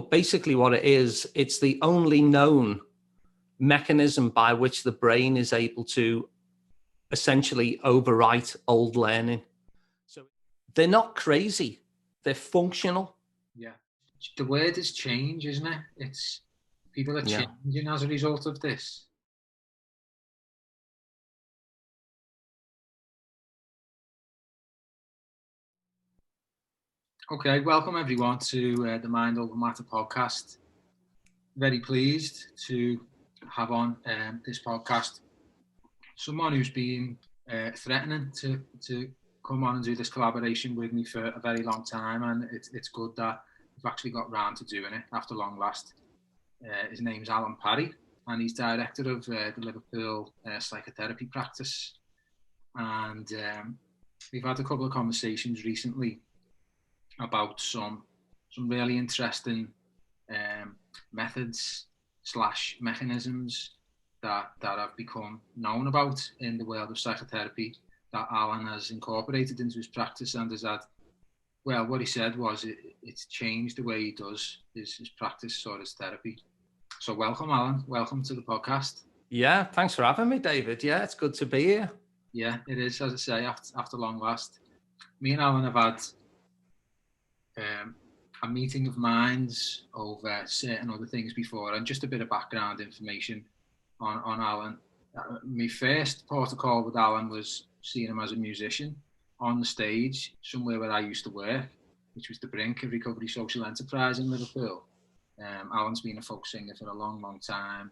Basically what it is, it's the only known mechanism by which the brain is able to essentially overwrite old learning. So they're not crazy, they're functional. Yeah. The word is change, isn't it? It's people are changing as a result of this. Okay, welcome everyone to the Mind Over Matter podcast. Very pleased to have on this podcast someone who's been threatening to come on and do this collaboration with me for a very long time, and it's good that we've actually got round to doing it after long last. His name's Alun Parry, and he's director of the Liverpool Psychotherapy Practice, and we've had a couple of conversations recently about some really interesting methods / mechanisms that have become known about in the world of psychotherapy that Alun has incorporated into his practice, and has had, well, what he said was it's changed the way he does his practice or his therapy. So welcome, Alun. Welcome to the podcast. Yeah, thanks for having me, David. Yeah, it's good to be here. Yeah, it is, as I say, after long last. Me and Alun have had a meeting of minds over certain other things before, and just a bit of background information on Alun. My first protocol with Alun was seeing him as a musician on the stage somewhere where I used to work, which was the Brink, a recovery social enterprise in Liverpool. Alun's been a folk singer for a long time,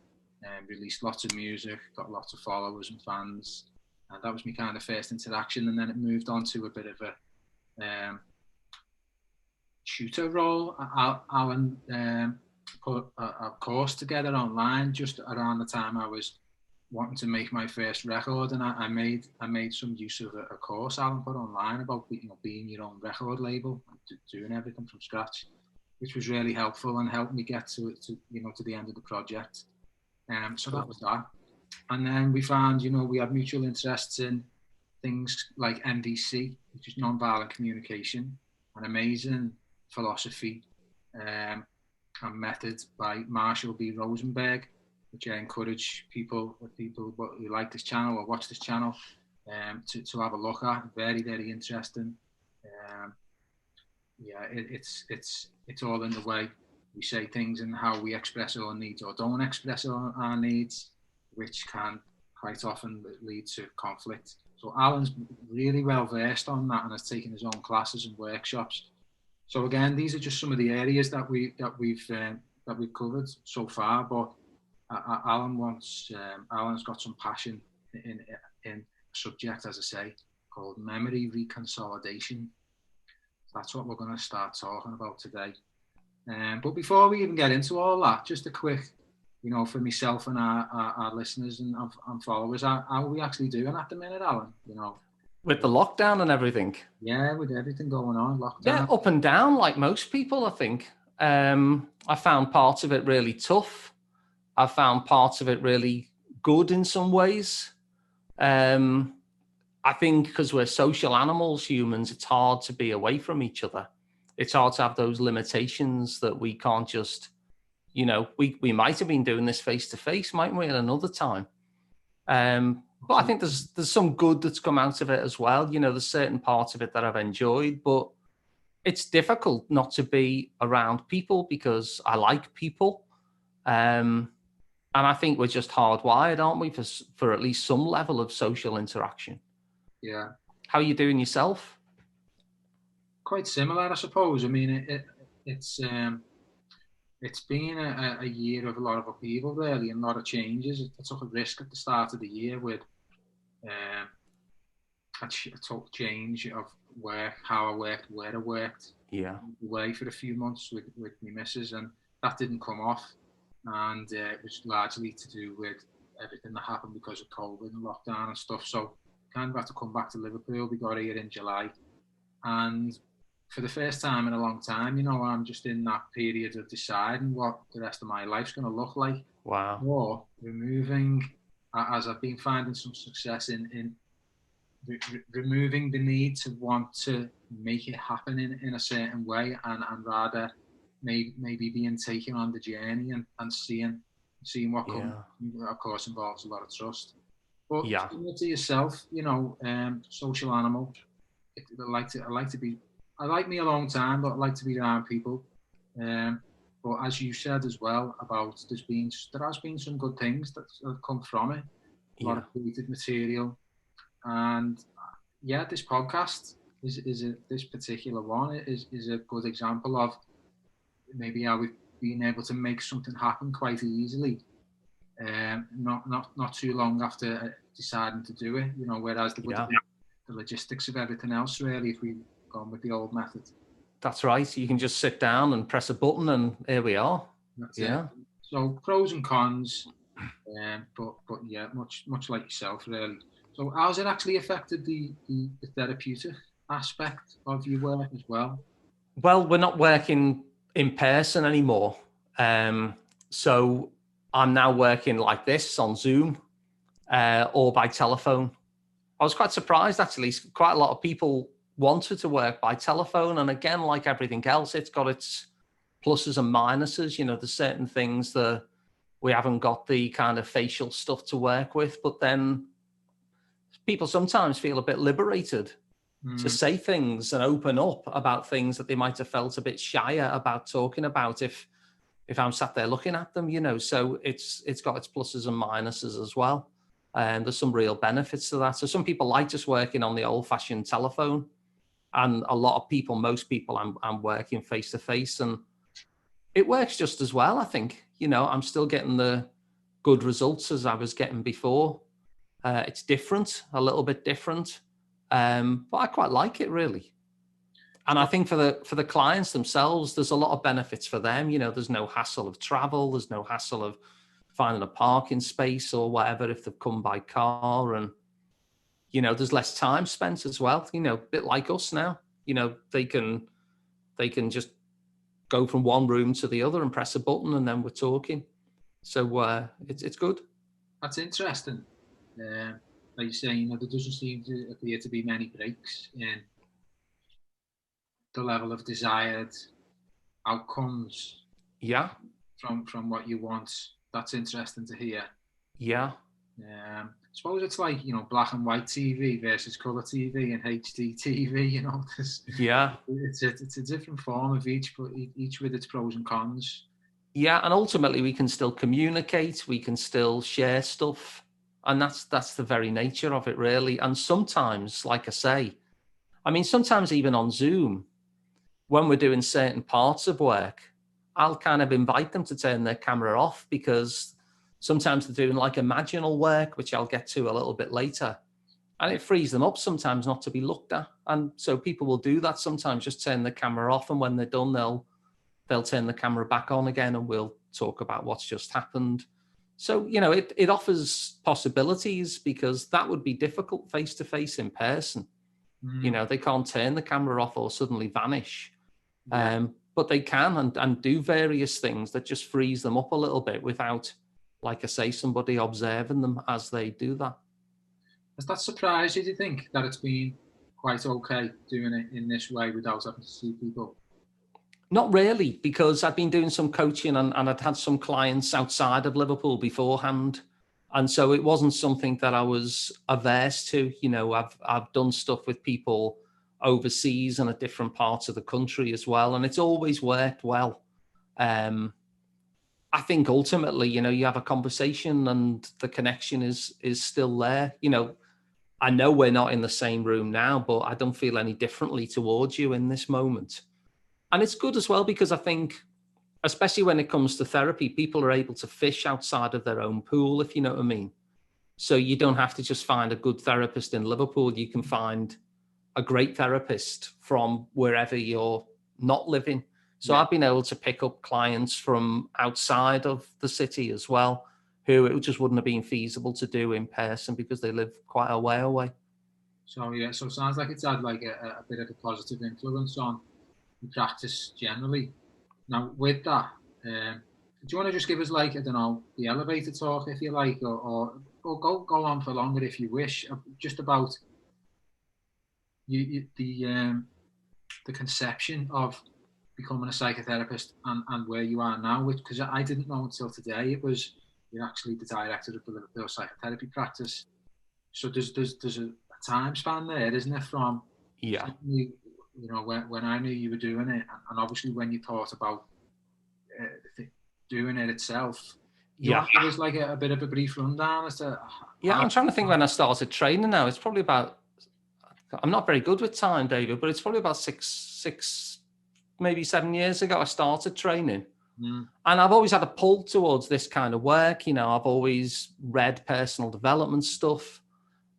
released lots of music, got lots of followers and fans, and that was my kind of first interaction. And then it moved on to a bit of a tutor role. Alun put a course together online just around the time I was wanting to make my first record, and I made some use of a course Alun put online about being your own record label, doing everything from scratch, which was really helpful and helped me get to the end of the project. So that was that. And then we found, we had mutual interests in things like NVC, which is nonviolent communication, an amazing philosophy and method by Marshall B. Rosenberg, which I encourage people who like this channel or watch this channel to have a look at. Very, very interesting. It's all in the way we say things and how we express our needs or don't express our needs, which can quite often lead to conflict. So Alun's really well versed on that and has taken his own classes and workshops. So again, these are just some of the areas that we've covered so far. But Alun's got some passion in a subject, as I say, called memory reconsolidation. That's what we're going to start talking about today. But before we even get into all that, just a quick, for myself and our listeners and followers, how are we actually doing at the minute, Alun? With the lockdown and everything. Yeah, with everything going on, lockdown. Yeah, up and down, like most people, I think. I found parts of it really tough. I found parts of it really good in some ways. I think because we're social animals, humans, it's hard to be away from each other. It's hard to have those limitations that we can't just, we might have been doing this face to face, mightn't we, at another time? But I think there's some good that's come out of it as well. There's certain parts of it that I've enjoyed, but it's difficult not to be around people because I like people. And I think we're just hardwired, aren't we, for at least some level of social interaction. Yeah. How are you doing yourself? Quite similar, I suppose. I mean, it's been a year of a lot of upheaval, really, and a lot of changes. I took a risk at the start of the year with a total change of work, how I worked, where I worked. Yeah. Away for a few months with my missus, and that didn't come off. And it was largely to do with everything that happened because of COVID and lockdown and stuff. So kind of had to come back to Liverpool. We got here in July. And for the first time in a long time, I'm just in that period of deciding what the rest of my life's going to look like. Wow. Or removing, as I've been finding some success in removing the need to want to make it happen in a certain way and rather maybe being taken on the journey and seeing what comes. Of course, involves a lot of trust. But similar to yourself, social animal. I like me alone time, but I like to be around people. But as you said as well about there has been some good things that have come from it. A lot of creative material, and this podcast this particular one is a good example of maybe how we've been able to make something happen quite easily. Not too long after deciding to do it, whereas the logistics of everything else, really, if we've gone with the old method. That's right. You can just sit down and press a button and here we are. That's it. So pros and cons, but much like yourself, really. So how's it actually affected the therapeutic aspect of your work as well? Well, we're not working in person anymore. So I'm now working like this on Zoom or by telephone. I was quite surprised, actually. Quite a lot of people wanted to work by telephone. And again, like everything else, it's got its pluses and minuses. There's certain things that we haven't got the kind of facial stuff to work with, but then people sometimes feel a bit liberated to say things and open up about things that they might have felt a bit shyer about talking about if I'm sat there looking at them, so it's got its pluses and minuses as well. And there's some real benefits to that. So some people like just working on the old-fashioned telephone, and most people I'm working face-to-face, and it works just as well, I think. I'm still getting the good results as I was getting before. It's different, a little bit different, but I quite like it, really. And I think for the clients themselves, there's a lot of benefits for them. There's no hassle of travel. There's no hassle of finding a parking space or whatever if they've come by car. And, there's less time spent as well, a bit like us now. They can just go from one room to the other and press a button and then we're talking. So it's good. That's interesting. Like you say, there doesn't seem to appear to be many breaks in the level of desired outcomes. Yeah. From what you want. That's interesting to hear. Yeah. I suppose it's like, black and white TV versus colour TV and HD TV, It's a different form of each, but each with its pros and cons. Yeah, and ultimately we can still communicate, we can still share stuff, and that's the very nature of it, really. And sometimes, like I say, sometimes even on Zoom, when we're doing certain parts of work, I'll kind of invite them to turn their camera off, because sometimes they're doing like Imaginal work, which I'll get to a little bit later. And it frees them up sometimes not to be looked at. And so people will do that sometimes, just turn the camera off. And when they're done, they'll turn the camera back on again and we'll talk about what's just happened. So, it offers possibilities, because that would be difficult face-to-face in person. They can't turn the camera off or suddenly vanish. But they can and do various things that just frees them up a little bit without, like I say, somebody observing them as they do that. Has that surprised you, do you think, that it's been quite okay doing it in this way without having to see people? Not really, because I've been doing some coaching and I'd had some clients outside of Liverpool beforehand. And so it wasn't something that I was averse to. I've done stuff with people overseas and at different parts of the country as well. And it's always worked well. I think ultimately, you have a conversation and the connection is still there. I know we're not in the same room now, but I don't feel any differently towards you in this moment. And it's good as well, because I think, especially when it comes to therapy, people are able to fish outside of their own pool, if you know what I mean. So you don't have to just find a good therapist in Liverpool. You can find a great therapist from wherever you're not living. So I've been able to pick up clients from outside of the city as well, who it just wouldn't have been feasible to do in person because they live quite a way away. So it sounds like it's had like a bit of a positive influence on the practice generally. Now with that, do you want to just give us like, I don't know, the elevator talk if you like, or go on for longer if you wish, just about the conception of becoming a psychotherapist and where you are now, because I didn't know until today it was you're actually the director of the Liverpool Psychotherapy Practice. So there's a time span there, isn't it? From you know, when I knew you were doing it, and obviously when you thought about doing it itself. It was like a bit of a brief rundown as to. I'm trying to think when I started training now. It's probably about, I'm not very good with time, David, but it's probably about six, maybe 7 years ago I started training. And I've always had a pull towards this kind of work. You know, I've always read personal development stuff.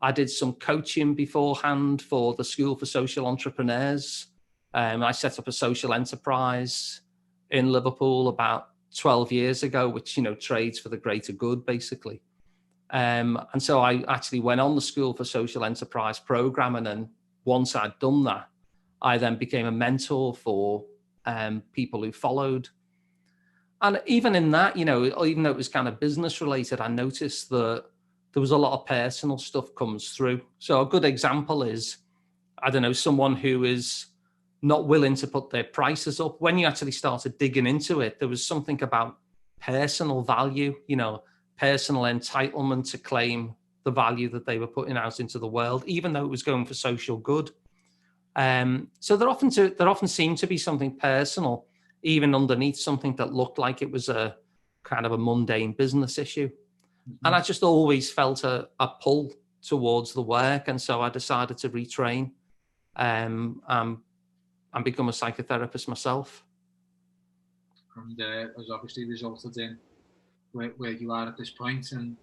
I did some coaching beforehand for the School for Social Entrepreneurs. I set up a social enterprise in Liverpool about 12 years ago, which, you know, trades for the greater good, basically. And so I actually went on the School for Social Enterprise program. And then once I'd done that, I then became a mentor for people who followed. And even in that, you know, even though it was kind of business related, I noticed that there was a lot of personal stuff comes through. So a good example is, I don't know, someone who is not willing to put their prices up. When you actually started digging into it, there was something about personal value, you know, personal entitlement to claim the value that they were putting out into the world, even though it was going for social good. So there often seemed to be something personal, even underneath something that looked like it was a kind of a mundane business issue. And I just always felt a pull towards the work. And so I decided to retrain and become a psychotherapist myself. And has obviously resulted in where you are at this point. And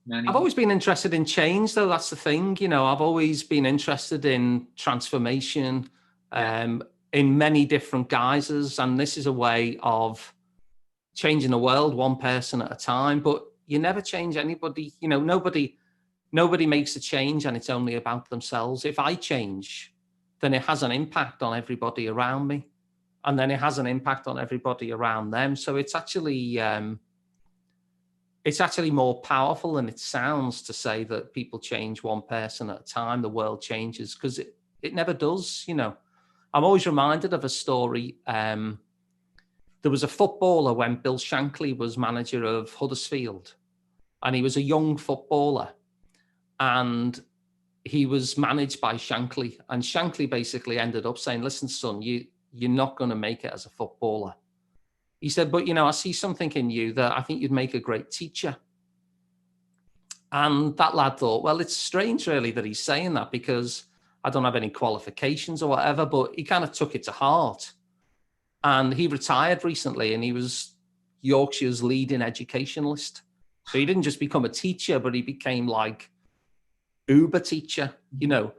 many... I've always been interested in change, though. That's the thing. You know, I've always been interested in transformation in many different guises. And this is a way of changing the world one person at a time, but you never change anybody. You know, nobody makes a change and it's only about themselves. If I change, then it has an impact on everybody around me, and then it has an impact on everybody around them. So it's actually more powerful than it sounds to say that people change one person at a time, the world changes, because it never does. You know, I'm always reminded of a story. There was a footballer when Bill Shankly was manager of Huddersfield, and he was a young footballer, and he was managed by Shankly, and Shankly basically ended up saying, "Listen, son, you're not going to make it as a footballer." He said, "But, you know, I see something in you that I think you'd make a great teacher." And that lad thought, well, it's strange really that he's saying that, because I don't have any qualifications or whatever, but he kind of took it to heart. And he retired recently, and he was Yorkshire's leading educationalist. So he didn't just become a teacher, but he became like Uber teacher, you know.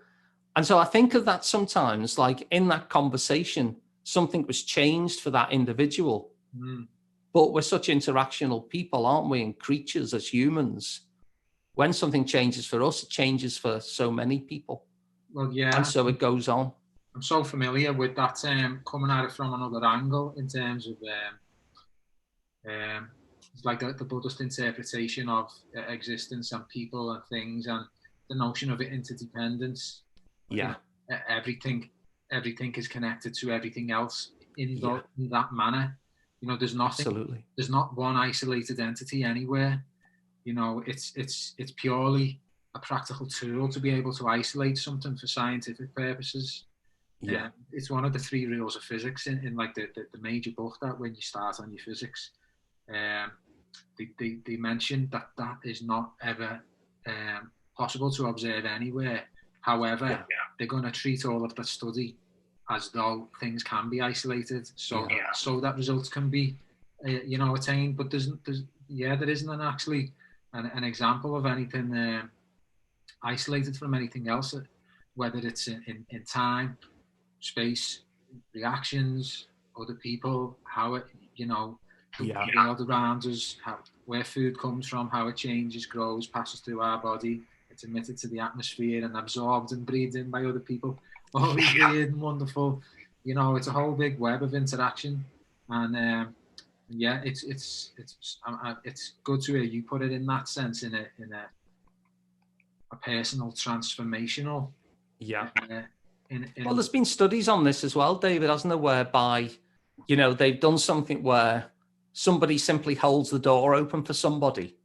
And so I think of that sometimes, like in that conversation, something was changed for that individual. But we're such interactional people, aren't we, and creatures as humans. When something changes for us, it changes for so many people. Well, yeah. And so it goes on. I'm so familiar with that coming at it from another angle in terms of it's like the Buddhist interpretation of existence and people and things, and the notion of interdependence. Yeah. You know, everything is connected to everything else in that manner. You know, there's nothing. Absolutely. There's not one isolated entity anywhere. You know, it's purely a practical tool to be able to isolate something for scientific purposes. Yeah, it's one of the 3 rules of physics in like the major book that when you start on your physics, they mentioned that is not ever possible to observe anywhere. However, they're going to treat all of the study as though things can be isolated, so that results can be attained. But there isn't actually an example of anything isolated from anything else, whether it's in time, space, reactions, other people, how it, the world around us, where food comes from, how it changes, grows, passes through our body, it's emitted to the atmosphere and absorbed and breathed in by other people. All these weird and wonderful, it's a whole big web of interaction. And it's good to hear you put it in that sense, in a personal transformational Well, there's been studies on this as well, David, hasn't there, whereby, you know, they've done something where somebody simply holds the door open for somebody,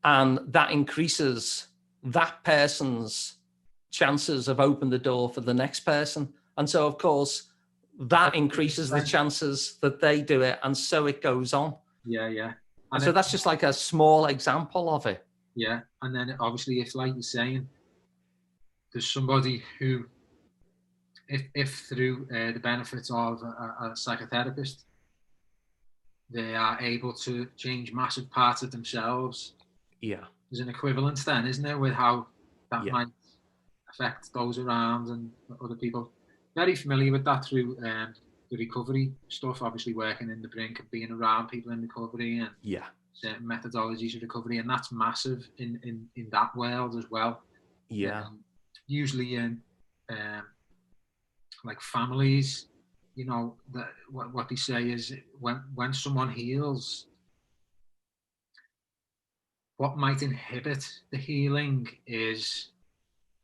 and that increases that person's chances of opening the door for the next person. And so, of course, that increases the chances that they do it, and so it goes on. Yeah. And so that's just like a small example of it. Yeah, and then obviously, it's like you're saying, there's somebody who, if through the benefits of a psychotherapist, they are able to change massive parts of themselves. Yeah. There's an equivalence then, isn't there, with how that might affect those around and other people. Very familiar with that through the recovery stuff, obviously working in the brink and being around people in recovery and certain methodologies of recovery, and that's massive in that world as well. Usually in like families, you know, that what they say is when someone heals, what might inhibit the healing is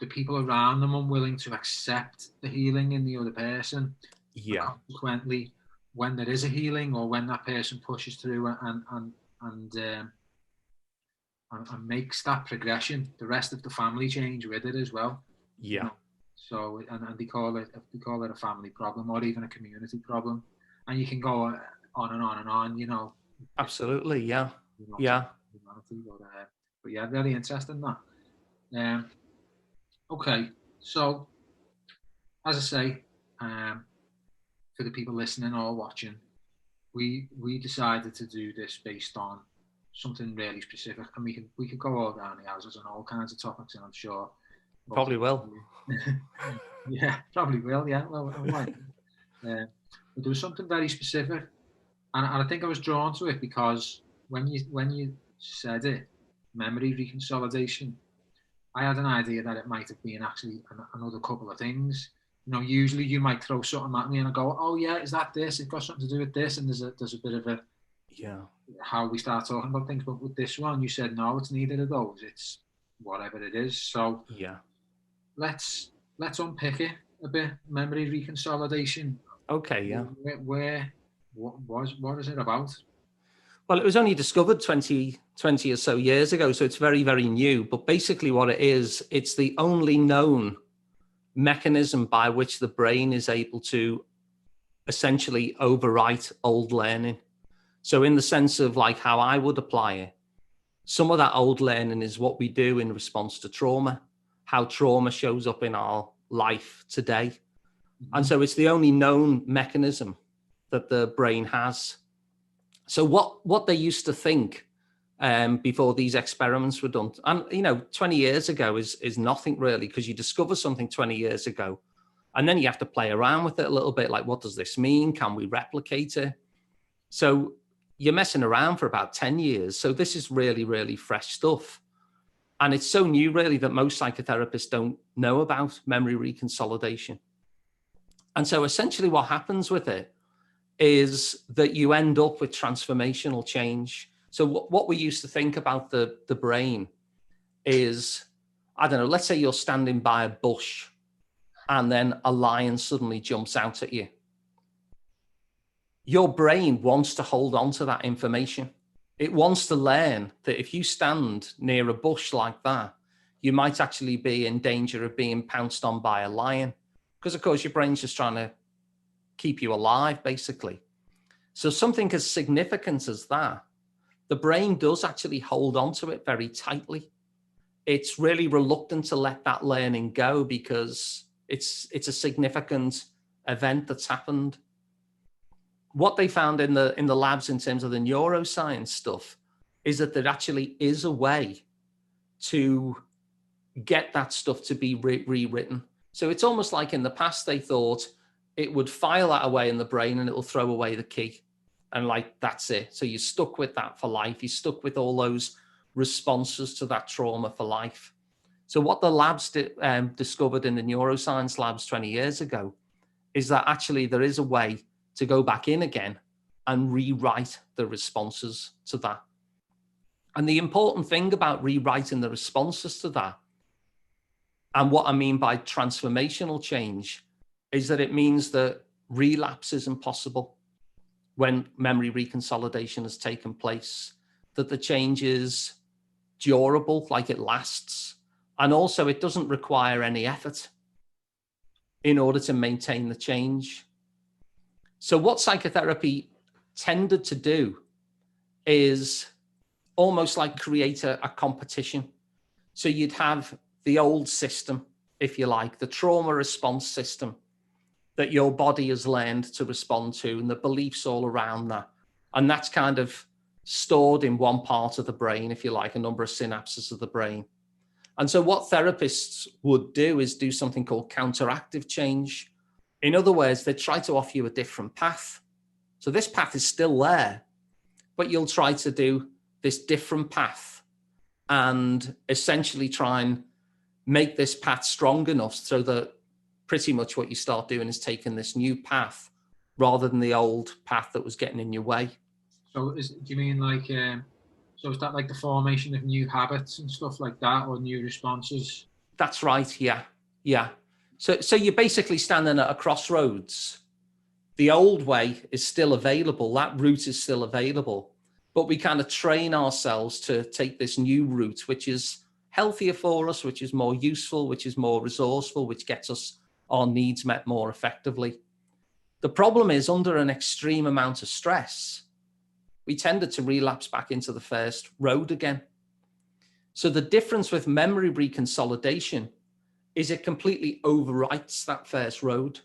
the people around them unwilling to accept the healing in the other person. Yeah. Consequently, when there is a healing, or when that person pushes through and makes that progression, the rest of the family change with it as well. Yeah. You know? So and they call it a family problem, or even a community problem, and you can go on and on and on. You know. Absolutely. Yeah. But yeah, very interesting that. Okay, so as I say, for the people listening or watching, we decided to do this based on something really specific, and we could go all down the houses on all kinds of topics, and I'm sure probably will. Yeah, probably will. Yeah, well, but there was something very specific, and I think I was drawn to it because when you said it, memory reconsolidation, I had an idea that it might have been actually another couple of things. You know, usually you might throw something at me and I go, "Oh yeah, is that this? It's got something to do with this." And there's a bit of a how we start talking about things. But with this one, you said no, it's neither of those. It's whatever it is. So let's unpick it a bit. Memory reconsolidation. Okay. Yeah. What is it about? Well, it was only discovered 20 or so years ago, so it's very, very new. But basically what it is, it's the only known mechanism by which the brain is able to essentially overwrite old learning. So in the sense of like how I would apply it, some of that old learning is what we do in response to trauma, how trauma shows up in our life today. And so it's the only known mechanism that the brain has. So what they used to think before these experiments were done, and 20 years ago is nothing really, because you discover something 20 years ago, and then you have to play around with it a little bit. Like, what does this mean? Can we replicate it? So you're messing around for about 10 years. So this is really, really fresh stuff. And it's so new, really, that most psychotherapists don't know about memory reconsolidation. And so essentially what happens with it is that you end up with transformational change. So what we used to think about the brain is, I don't know, let's say you're standing by a bush and then a lion suddenly jumps out at you. Your brain wants to hold on to that information. It wants to learn that if you stand near a bush like that, you might actually be in danger of being pounced on by a lion, because of course your brain's just trying to keep you alive, basically. So something as significant as that, the brain does actually hold on to it very tightly. It's really reluctant to let that learning go because it's a significant event that's happened. What they found in the labs in terms of the neuroscience stuff is that there actually is a way to get that stuff to be rewritten. So it's almost like in the past they thought it would file that away in the brain and it will throw away the key. And like, that's it. So you're stuck with that for life. You're stuck with all those responses to that trauma for life. So what the labs discovered in the neuroscience labs 20 years ago is that actually there is a way to go back in again and rewrite the responses to that. And the important thing about rewriting the responses to that And what I mean by transformational change is that it means that relapse isn't possible when memory reconsolidation has taken place, that the change is durable, like it lasts, and also it doesn't require any effort in order to maintain the change. So what psychotherapy tended to do is almost like create a competition. So you'd have the old system, if you like, the trauma response system that your body has learned to respond to, and the beliefs all around that. And that's kind of stored in one part of the brain, if you like, a number of synapses of the brain. And so what therapists would do is do something called counteractive change. In other words, they try to offer you a different path. So this path is still there, but you'll try to do this different path and essentially try and make this path strong enough so that pretty much what you start doing is taking this new path rather than the old path that was getting in your way. So do you mean like, so is that like the formation of new habits and stuff like that, or new responses? That's right, yeah. Yeah. So you're basically standing at a crossroads. The old way is still available, that route is still available, but we kind of train ourselves to take this new route, which is healthier for us, which is more useful, which is more resourceful, which gets us our needs met more effectively. The problem is, under an extreme amount of stress, we tended to relapse back into the first road again. So the difference with memory reconsolidation is it completely overwrites that first road.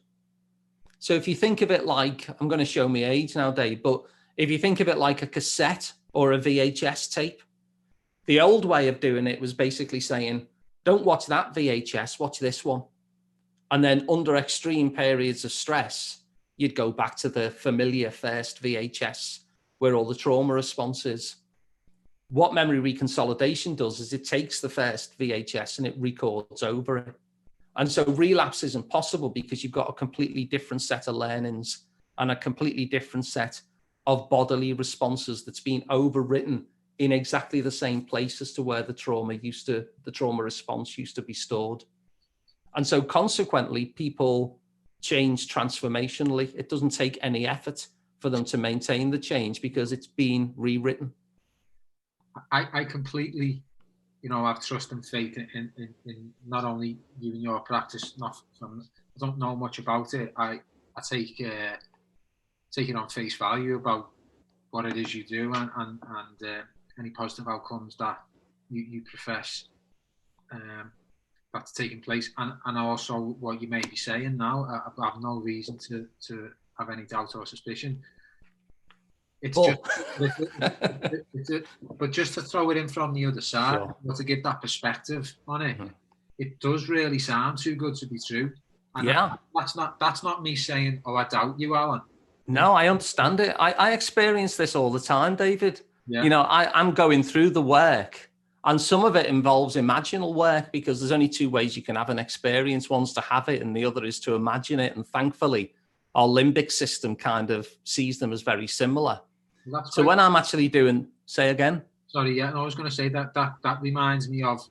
So if you think of it like, I'm going to show my age now, Dave, but if you think of it like a cassette or a VHS tape, the old way of doing it was basically saying, don't watch that VHS, watch this one. And then under extreme periods of stress, you'd go back to the familiar first VHS where all the trauma response is. What memory reconsolidation does is it takes the first VHS and it records over it. And so relapse isn't possible because you've got a completely different set of learnings and a completely different set of bodily responses that's been overwritten in exactly the same place as to where the trauma response used to be stored. And so consequently, people change transformationally. It doesn't take any effort for them to maintain the change because it's been rewritten. I completely, have trust and faith in not only you and your practice. I don't know much about it. I take it on face value about what it is you do and any positive outcomes that you profess that's taking place, and also what you may be saying now. I have no reason to have any doubt or suspicion. It's but just to throw it in from the other side, sure. But to give that perspective on it, it does really sound too good to be true. And yeah, that's not me saying, "Oh, I doubt you, Alan." No, I understand it. I experience this all the time, David. Yeah. I'm going through the work, and some of it involves imaginal work because there's only two ways you can have an experience. One's to have it, and the other is to imagine it. And thankfully, our limbic system kind of sees them as very similar. So when I'm actually say again. Sorry, yeah, I was going to say that reminds me of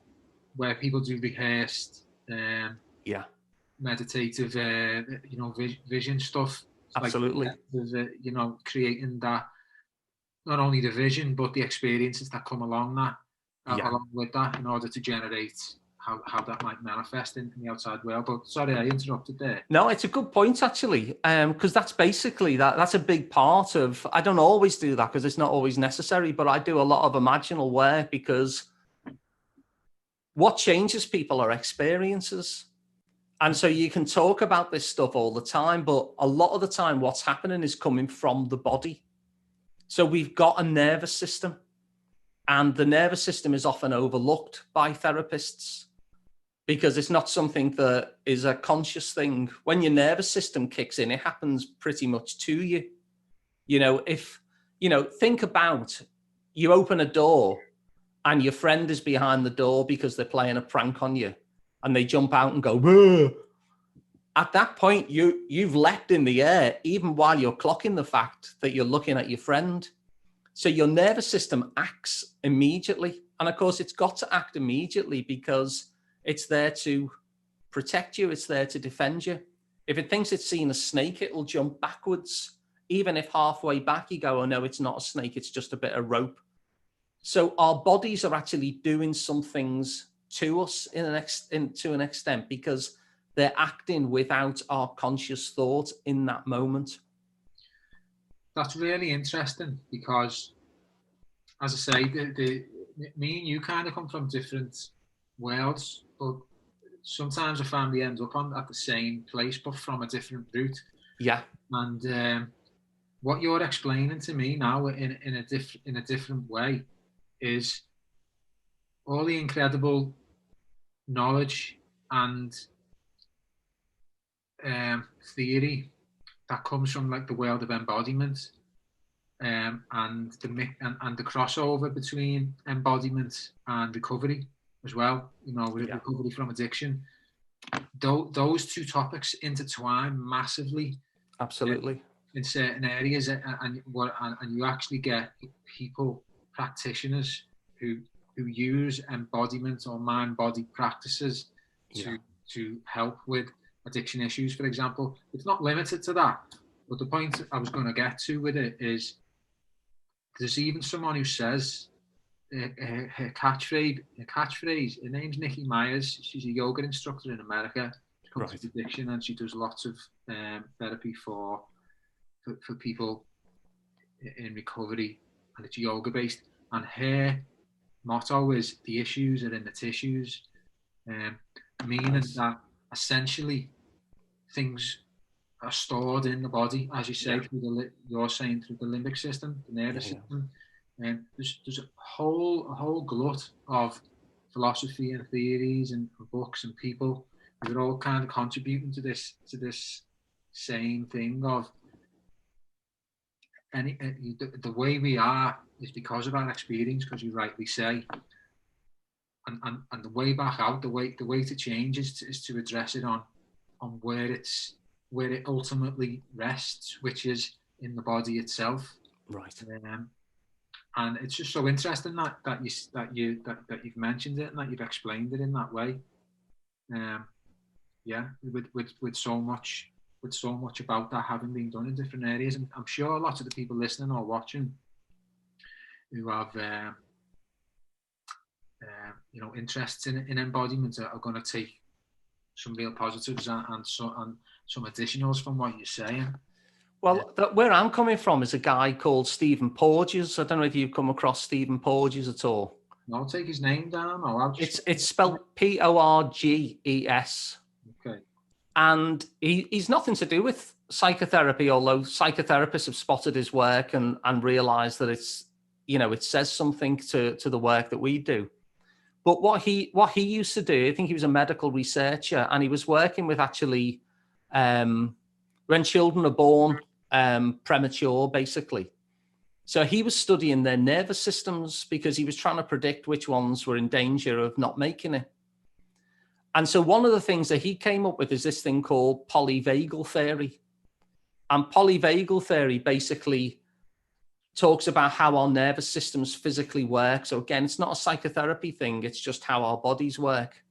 where people do rehearsed, meditative, vision stuff. Absolutely. Like, creating that, not only the vision, but the experiences that come along along with that in order to generate how that might manifest in the outside world. But sorry, I interrupted there. No, it's a good point, actually, because that's basically, that's a big part of, I don't always do that because it's not always necessary, but I do a lot of imaginal work because what changes people are experiences. And so you can talk about this stuff all the time, but a lot of the time what's happening is coming from the body. So we've got a nervous system, and the nervous system is often overlooked by therapists because it's not something that is a conscious thing. When your nervous system kicks in, it happens pretty much to you. Think about, you open a door and your friend is behind the door because they're playing a prank on you and they jump out and go, "Whoa." At that point, you've leapt in the air, even while you're clocking the fact that you're looking at your friend. So your nervous system acts immediately. And of course, it's got to act immediately because it's there to protect you. It's there to defend you. If it thinks it's seen a snake, it'll jump backwards. Even if halfway back you go, oh no, it's not a snake, it's just a bit of rope. So our bodies are actually doing some things to us to an extent, because they're acting without our conscious thought in that moment. That's really interesting, because, as I say, me and you kind of come from different worlds, but sometimes a family ends up at the same place, but from a different route. Yeah. And what you're explaining to me now in a different way is all the incredible knowledge and theory that comes from like the world of embodiment, and the crossover between embodiment and recovery as well. Recovery from addiction. Those two topics intertwine massively. Absolutely. In certain areas, and you actually get people, practitioners who use embodiment or mind-body practices to help with addiction issues, for example. It's not limited to that, but the point I was going to get to with it is there's even someone who says her catchphrase, her name's Nikki Myers. She's a yoga instructor in America. She comes with addiction, and she does lots of therapy for people in recovery, and it's yoga based. And her motto is the issues are in the tissues, meaning that essentially things are stored in the body, as you say, you're saying through the limbic system, the nervous system. And there's a whole glut of philosophy and theories and books and people who are all kind of contributing to this same thing of the way we are is because of our experience, because you rightly say, and the way back out, the way to change is to address it on where it ultimately rests, which is in the body itself. Right. And it's just so interesting that you've mentioned it and that you've explained it in that way. With so much about that having been done in different areas, and I'm sure lots of the people listening or watching who have interests in embodiment are going to take some real positives and some additionals from what you're saying. Well, where I'm coming from is a guy called Stephen Porges. I don't know if you've come across Stephen Porges at all. I'll take his name down. It's spelled Porges. Okay. And he's nothing to do with psychotherapy, although psychotherapists have spotted his work and realized that it's, it says something to the work that we do. But what he used to do, I think he was a medical researcher, and he was working with actually when children are born premature, basically. So he was studying their nervous systems because he was trying to predict which ones were in danger of not making it. And so one of the things that he came up with is this thing called Polyvagal Theory. And Polyvagal Theory basically talks about how our nervous systems physically work. So again, it's not a psychotherapy thing. It's just how our bodies work.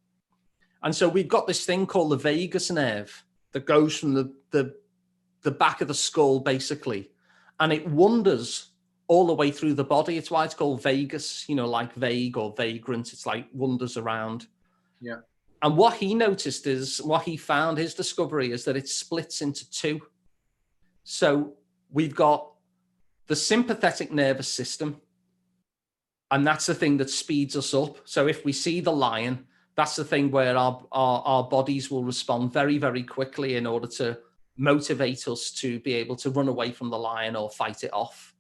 And so we've got this thing called the vagus nerve that goes from the back of the skull, basically. And it wanders all the way through the body. It's why it's called vagus, like vague or vagrant. It's like wanders around. Yeah. And what he noticed is, what he found, his discovery is that it splits into two. So we've got the sympathetic nervous system, and that's the thing that speeds us up. So if we see the lion, that's the thing where our bodies will respond very, very quickly in order to motivate us to be able to run away from the lion or fight it off.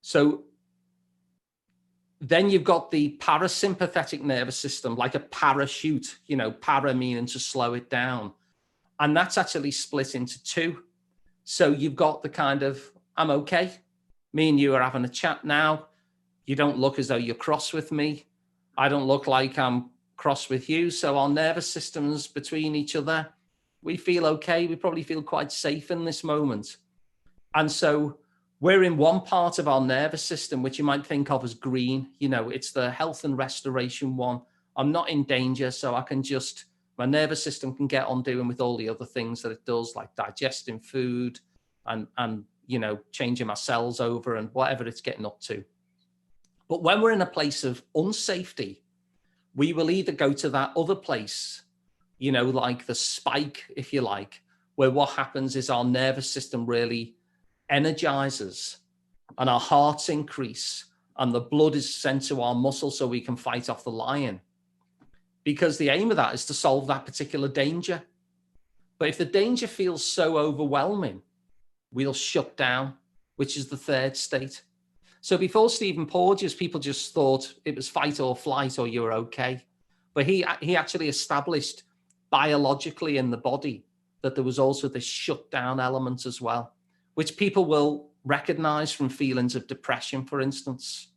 So then you've got the parasympathetic nervous system, like a parachute, para meaning to slow it down. And that's actually split into two. So you've got the kind of, I'm okay. Me and you are having a chat now. You don't look as though you're cross with me. I don't look like I'm cross with you. So our nervous systems between each other, we feel okay. We probably feel quite safe in this moment. And so we're in one part of our nervous system, which you might think of as green. It's the health and restoration one. I'm not in danger, so I can just My nervous system can get on doing with all the other things that it does, like digesting food and you know, changing my cells over and whatever it's getting up to. But when we're in a place of unsafety, we will either go to that other place, you know, like the spike, if you like, where what happens is our nervous system really energizes and our hearts increase and the blood is sent to our muscles so we can fight off the lion. Because the aim of that is to solve that particular danger. But if the danger feels so overwhelming, we'll shut down, which is the third state. So before Stephen Porges, people just thought it was fight or flight or you were okay. But he actually established biologically in the body that there was also this shutdown element as well, which people will recognize from feelings of depression, for instance.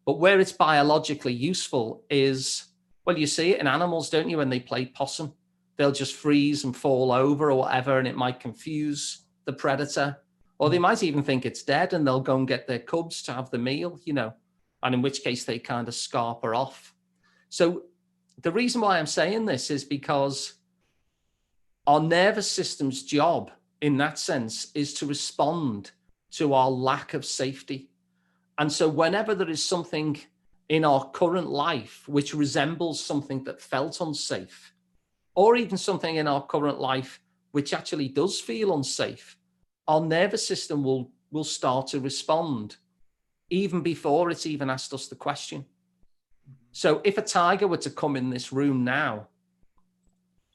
But where it's biologically useful is, well, you see it in animals, don't you, when they play possum? They'll just freeze and fall over or whatever, and it might confuse the predator. Or they might even think it's dead and they'll go and get their cubs to have the meal, you know, and in which case they kind of scarper off. So the reason why I'm saying this is because our nervous system's job in that sense is to respond to our lack of safety. And so whenever there is something in our current life which resembles something that felt unsafe, or even something in our current life which actually does feel unsafe, our nervous system will start to respond even before it's even asked us the question. So if a tiger were to come in this room now,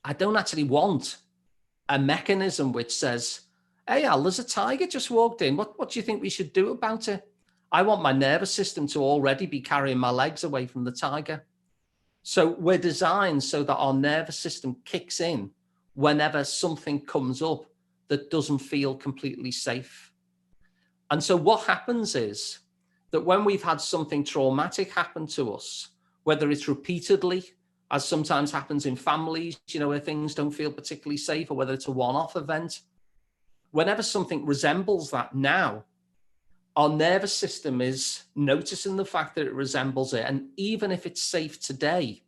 I don't actually want a mechanism which says, hey, Al, there's a tiger just walked in. What do you think we should do about it? I want my nervous system to already be carrying my legs away from the tiger. So we're designed so that our nervous system kicks in whenever something comes up that doesn't feel completely safe. And so what happens is that when we've had something traumatic happen to us, whether it's repeatedly, as sometimes happens in families, you know, where things don't feel particularly safe, or whether it's a one-off event, whenever something resembles that now, our nervous system is noticing the fact that it resembles it. And even if it's safe today,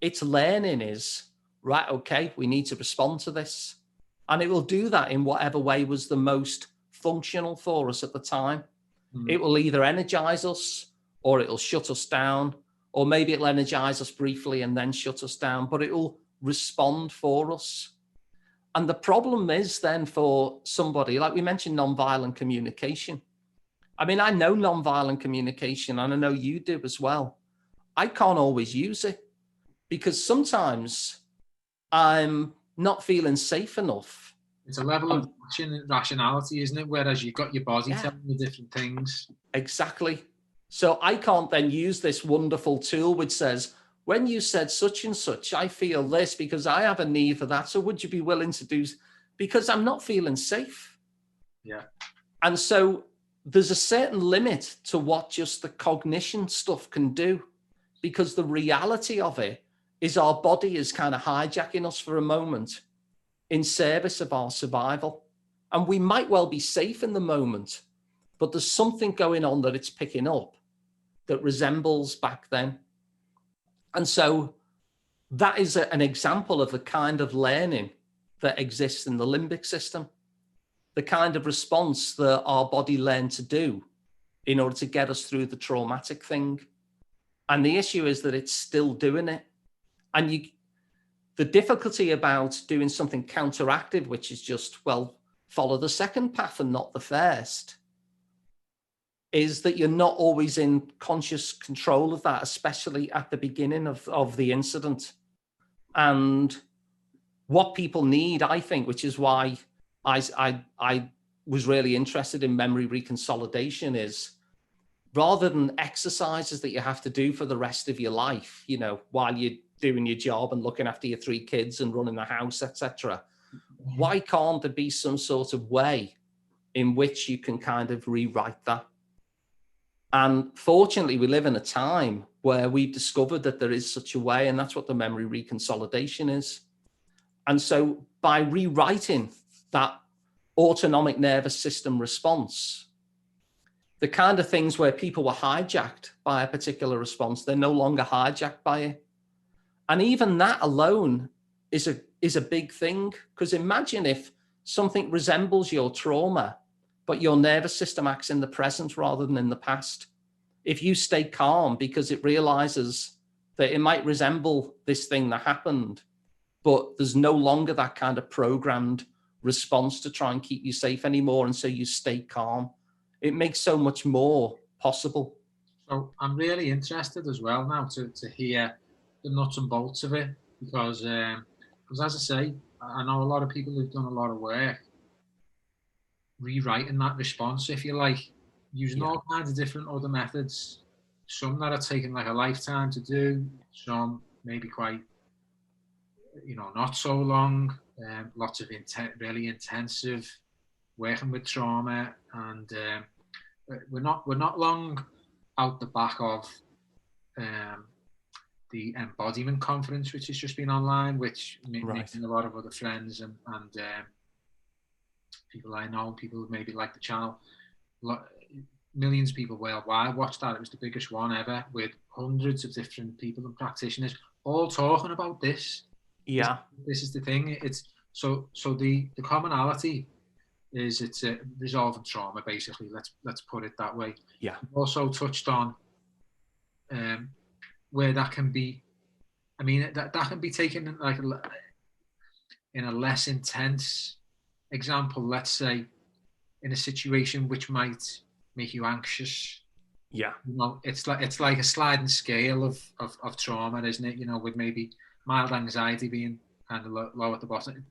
its learning is, right, okay, we need to respond to this. And it will do that in whatever way was the most functional for us at the time. It will either energize us or it'll shut us down, or maybe it'll energize us briefly and then shut us down, but it will respond for us. And the problem is then for somebody, like we mentioned, nonviolent communication. I mean, I know nonviolent communication, and I know you do as well. I can't always use it because sometimes I'm not feeling safe enough. It's a level of rationality, isn't it? Whereas you've got your body telling you different things. Exactly. So I can't then use this wonderful tool which says, when you said such and such, I feel this because I have a need for that. So would you be willing to do, because I'm not feeling safe. Yeah. And so there's a certain limit to what just the cognition stuff can do, because the reality of it is our body is kind of hijacking us for a moment in service of our survival. And we might well be safe in the moment, but there's something going on that it's picking up that resembles back then. And so that is an example of the kind of learning that exists in the limbic system, the kind of response that our body learned to do in order to get us through the traumatic thing. And the issue is that it's still doing it. And the difficulty about doing something counteractive, which is just, well, follow the second path and not the first, is that you're not always in conscious control of that, especially at the beginning of the incident. And what people need, I think, which is why I was really interested in memory reconsolidation, is rather than exercises that you have to do for the rest of your life, you know, while you're doing your job and looking after your 3 kids and running the house, etc. Why can't there be some sort of way in which you can kind of rewrite that? And fortunately, we live in a time where we've discovered that there is such a way, and that's what the memory reconsolidation is. And so by rewriting that autonomic nervous system response, the kind of things where people were hijacked by a particular response, they're no longer hijacked by it. And even that alone is a big thing. Because imagine if something resembles your trauma, but your nervous system acts in the present rather than in the past. If you stay calm because it realizes that it might resemble this thing that happened, but there's no longer that kind of programmed response to try and keep you safe anymore, and so you stay calm, it makes so much more possible. So I'm really interested as well now to hear the nuts and bolts of it, because as I say, I know a lot of people who've done a lot of work rewriting that response, if you like, using all kinds of different other methods. Some that are taking like a lifetime to do, some maybe quite, not so long. Lots of really intensive working with trauma, and we're not long out the back of the embodiment conference, which has just been online, which making a lot of other friends and people I know, people who maybe like the channel. Millions of people worldwide watched that. It was the biggest one ever, with hundreds of different people and practitioners all talking about this. Yeah, this is the thing. It's so the commonality is it's resolving trauma, basically. Let's put it that way. Yeah. We've also touched on where that can be. I mean, that can be taken like in a less intense example. Let's say in a situation which might make you anxious. Yeah. It's like a sliding scale of trauma, isn't it? With maybe mild anxiety being kind of low at the bottom.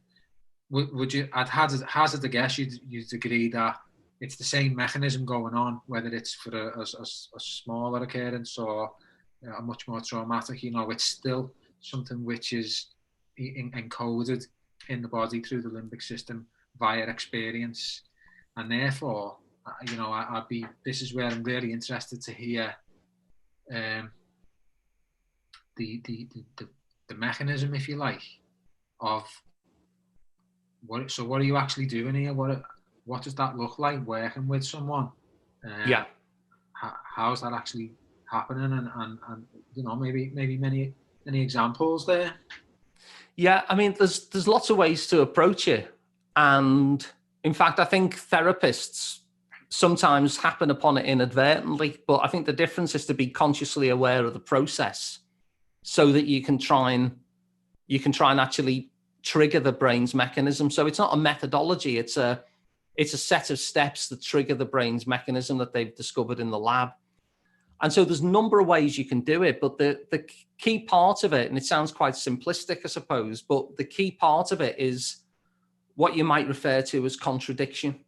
Would you? I'd hazard a guess you'd agree that it's the same mechanism going on, whether it's for a smaller occurrence or a much more traumatic. It's still something which is encoded in the body through the limbic system via experience, and therefore, this is where I'm really interested to hear the mechanism, if you like, of what. So what are you actually doing here? What does that look like working with someone? How's that actually happening? And maybe many examples there. Yeah, I mean, there's lots of ways to approach it, and in fact, I think therapists sometimes happen upon it inadvertently, but I think the difference is to be consciously aware of the process so that you can try and actually trigger the brain's mechanism. So it's not a methodology, it's a set of steps that trigger the brain's mechanism that they've discovered in the lab. And so there's a number of ways you can do it, but the key part of it, and it sounds quite simplistic, I suppose, but the key part of it is what you might refer to as contradiction.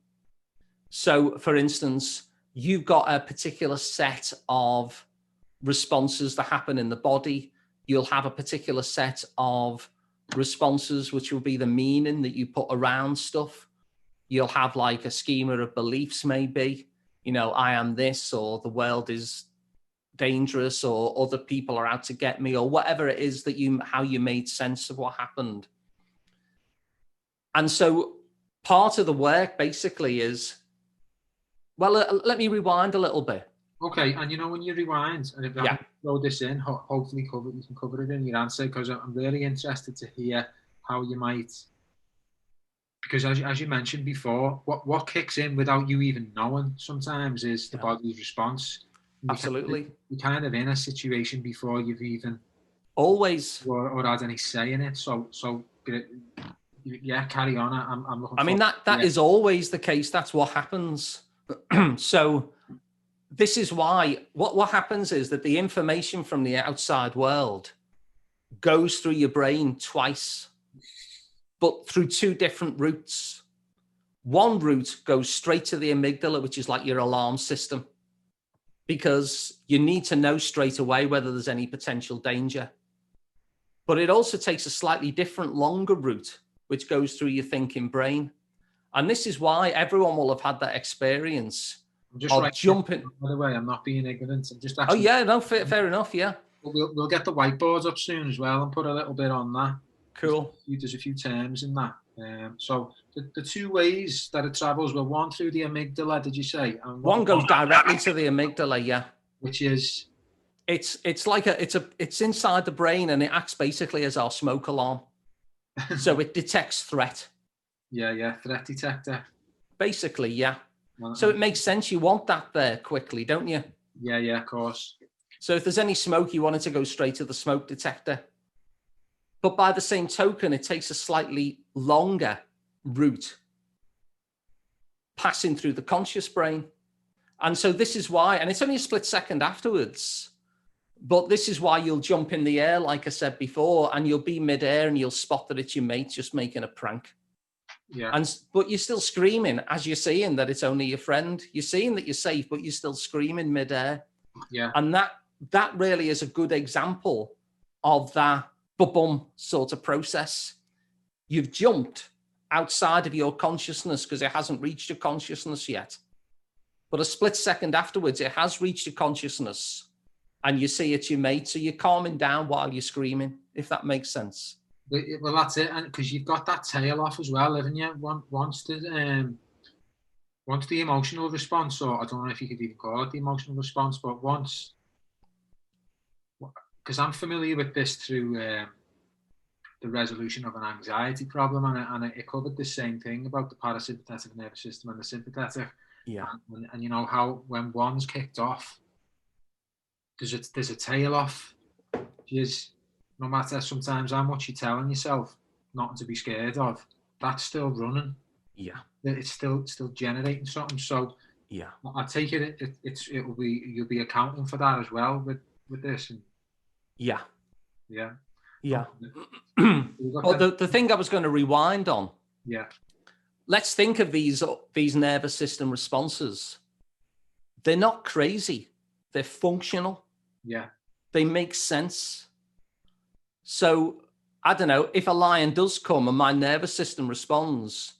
So, for instance, you've got a particular set of responses that happen in the body. You'll have a particular set of responses, which will be the meaning that you put around stuff. You'll have like a schema of beliefs, maybe, I am this, or the world is dangerous, or other people are out to get me, or whatever it is that how you made sense of what happened. And so part of the work basically is, let me rewind a little bit. Okay, and when you rewind, and if I throw this in, hopefully you can cover it in your answer, because I'm really interested to hear how you might, because as you mentioned before, what kicks in without you even knowing sometimes is the body's response. Absolutely. You're kind of in a situation before you've even always or had any say in it. So yeah, carry on. I'm looking. I mean, that is always the case. That's what happens. So this is why what happens is that the information from the outside world goes through your brain twice, but through two different routes. One route goes straight to the amygdala, which is like your alarm system, because you need to know straight away whether there's any potential danger. But it also takes a slightly different, longer route, which goes through your thinking brain. And this is why everyone will have had that experience of jumping. By the way, I'm not being ignorant. I'm just actually... Oh, yeah, no, fair enough, yeah. We'll get the whiteboards up soon as well and put a little bit on that. Cool. There's a few terms in that. So the two ways that it travels were one through the amygdala, did you say? And one goes directly to the amygdala, yeah. Which is? It's like it's inside the brain, and it acts basically as our smoke alarm. So it detects threat. Yeah, threat detector. Basically, yeah. So it makes sense. You want that there quickly, don't you? Yeah, of course. So if there's any smoke, you want it to go straight to the smoke detector. But by the same token, it takes a slightly longer route passing through the conscious brain. And so this is why, and it's only a split second afterwards, but this is why you'll jump in the air, like I said before, and you'll be midair and you'll spot that it's your mate just making a prank. Yeah. But you're still screaming as you're seeing that it's only your friend. You're seeing that you're safe, but you're still screaming midair. Yeah. And that really is a good example of that boom sort of process. You've jumped outside of your consciousness because it hasn't reached your consciousness yet. But a split second afterwards, it has reached your consciousness and you see it's your mate. So you're calming down while you're screaming, if that makes sense. Well, that's it. And because you've got that tail off as well, haven't you? Once the emotional response, or I don't know if you could even call it the emotional response, but once, because I'm familiar with this through the resolution of an anxiety problem, and it covered the same thing about the parasympathetic nervous system and the sympathetic. Yeah. And you know how when one's kicked off, there's a tail off. No matter sometimes how much you're telling yourself not to be scared of, that's still running. Yeah. It's still generating something. So yeah, I take it you'll be accounting for that as well with this. And yeah. Well, the thing I was going to rewind on. Yeah. Let's think of these nervous system responses. They're not crazy. They're functional. Yeah. They make sense. So I don't know, if a lion does come and my nervous system responds,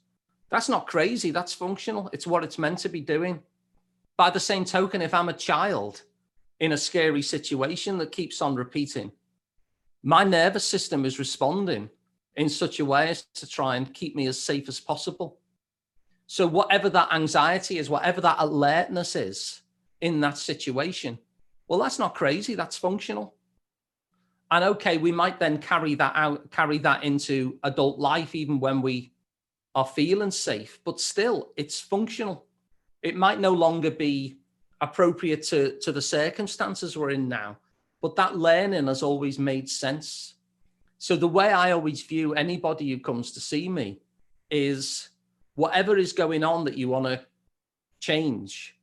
that's not crazy. That's functional. It's what it's meant to be doing. By the same token, if I'm a child in a scary situation that keeps on repeating, my nervous system is responding in such a way as to try and keep me as safe as possible. So whatever that anxiety is, whatever that alertness is in that situation, well, that's not crazy. That's functional. And okay, we might then carry that into adult life, even when we are feeling safe, but still it's functional. It might no longer be appropriate to the circumstances we're in now, but that learning has always made sense. So the way I always view anybody who comes to see me is whatever is going on that you want to change,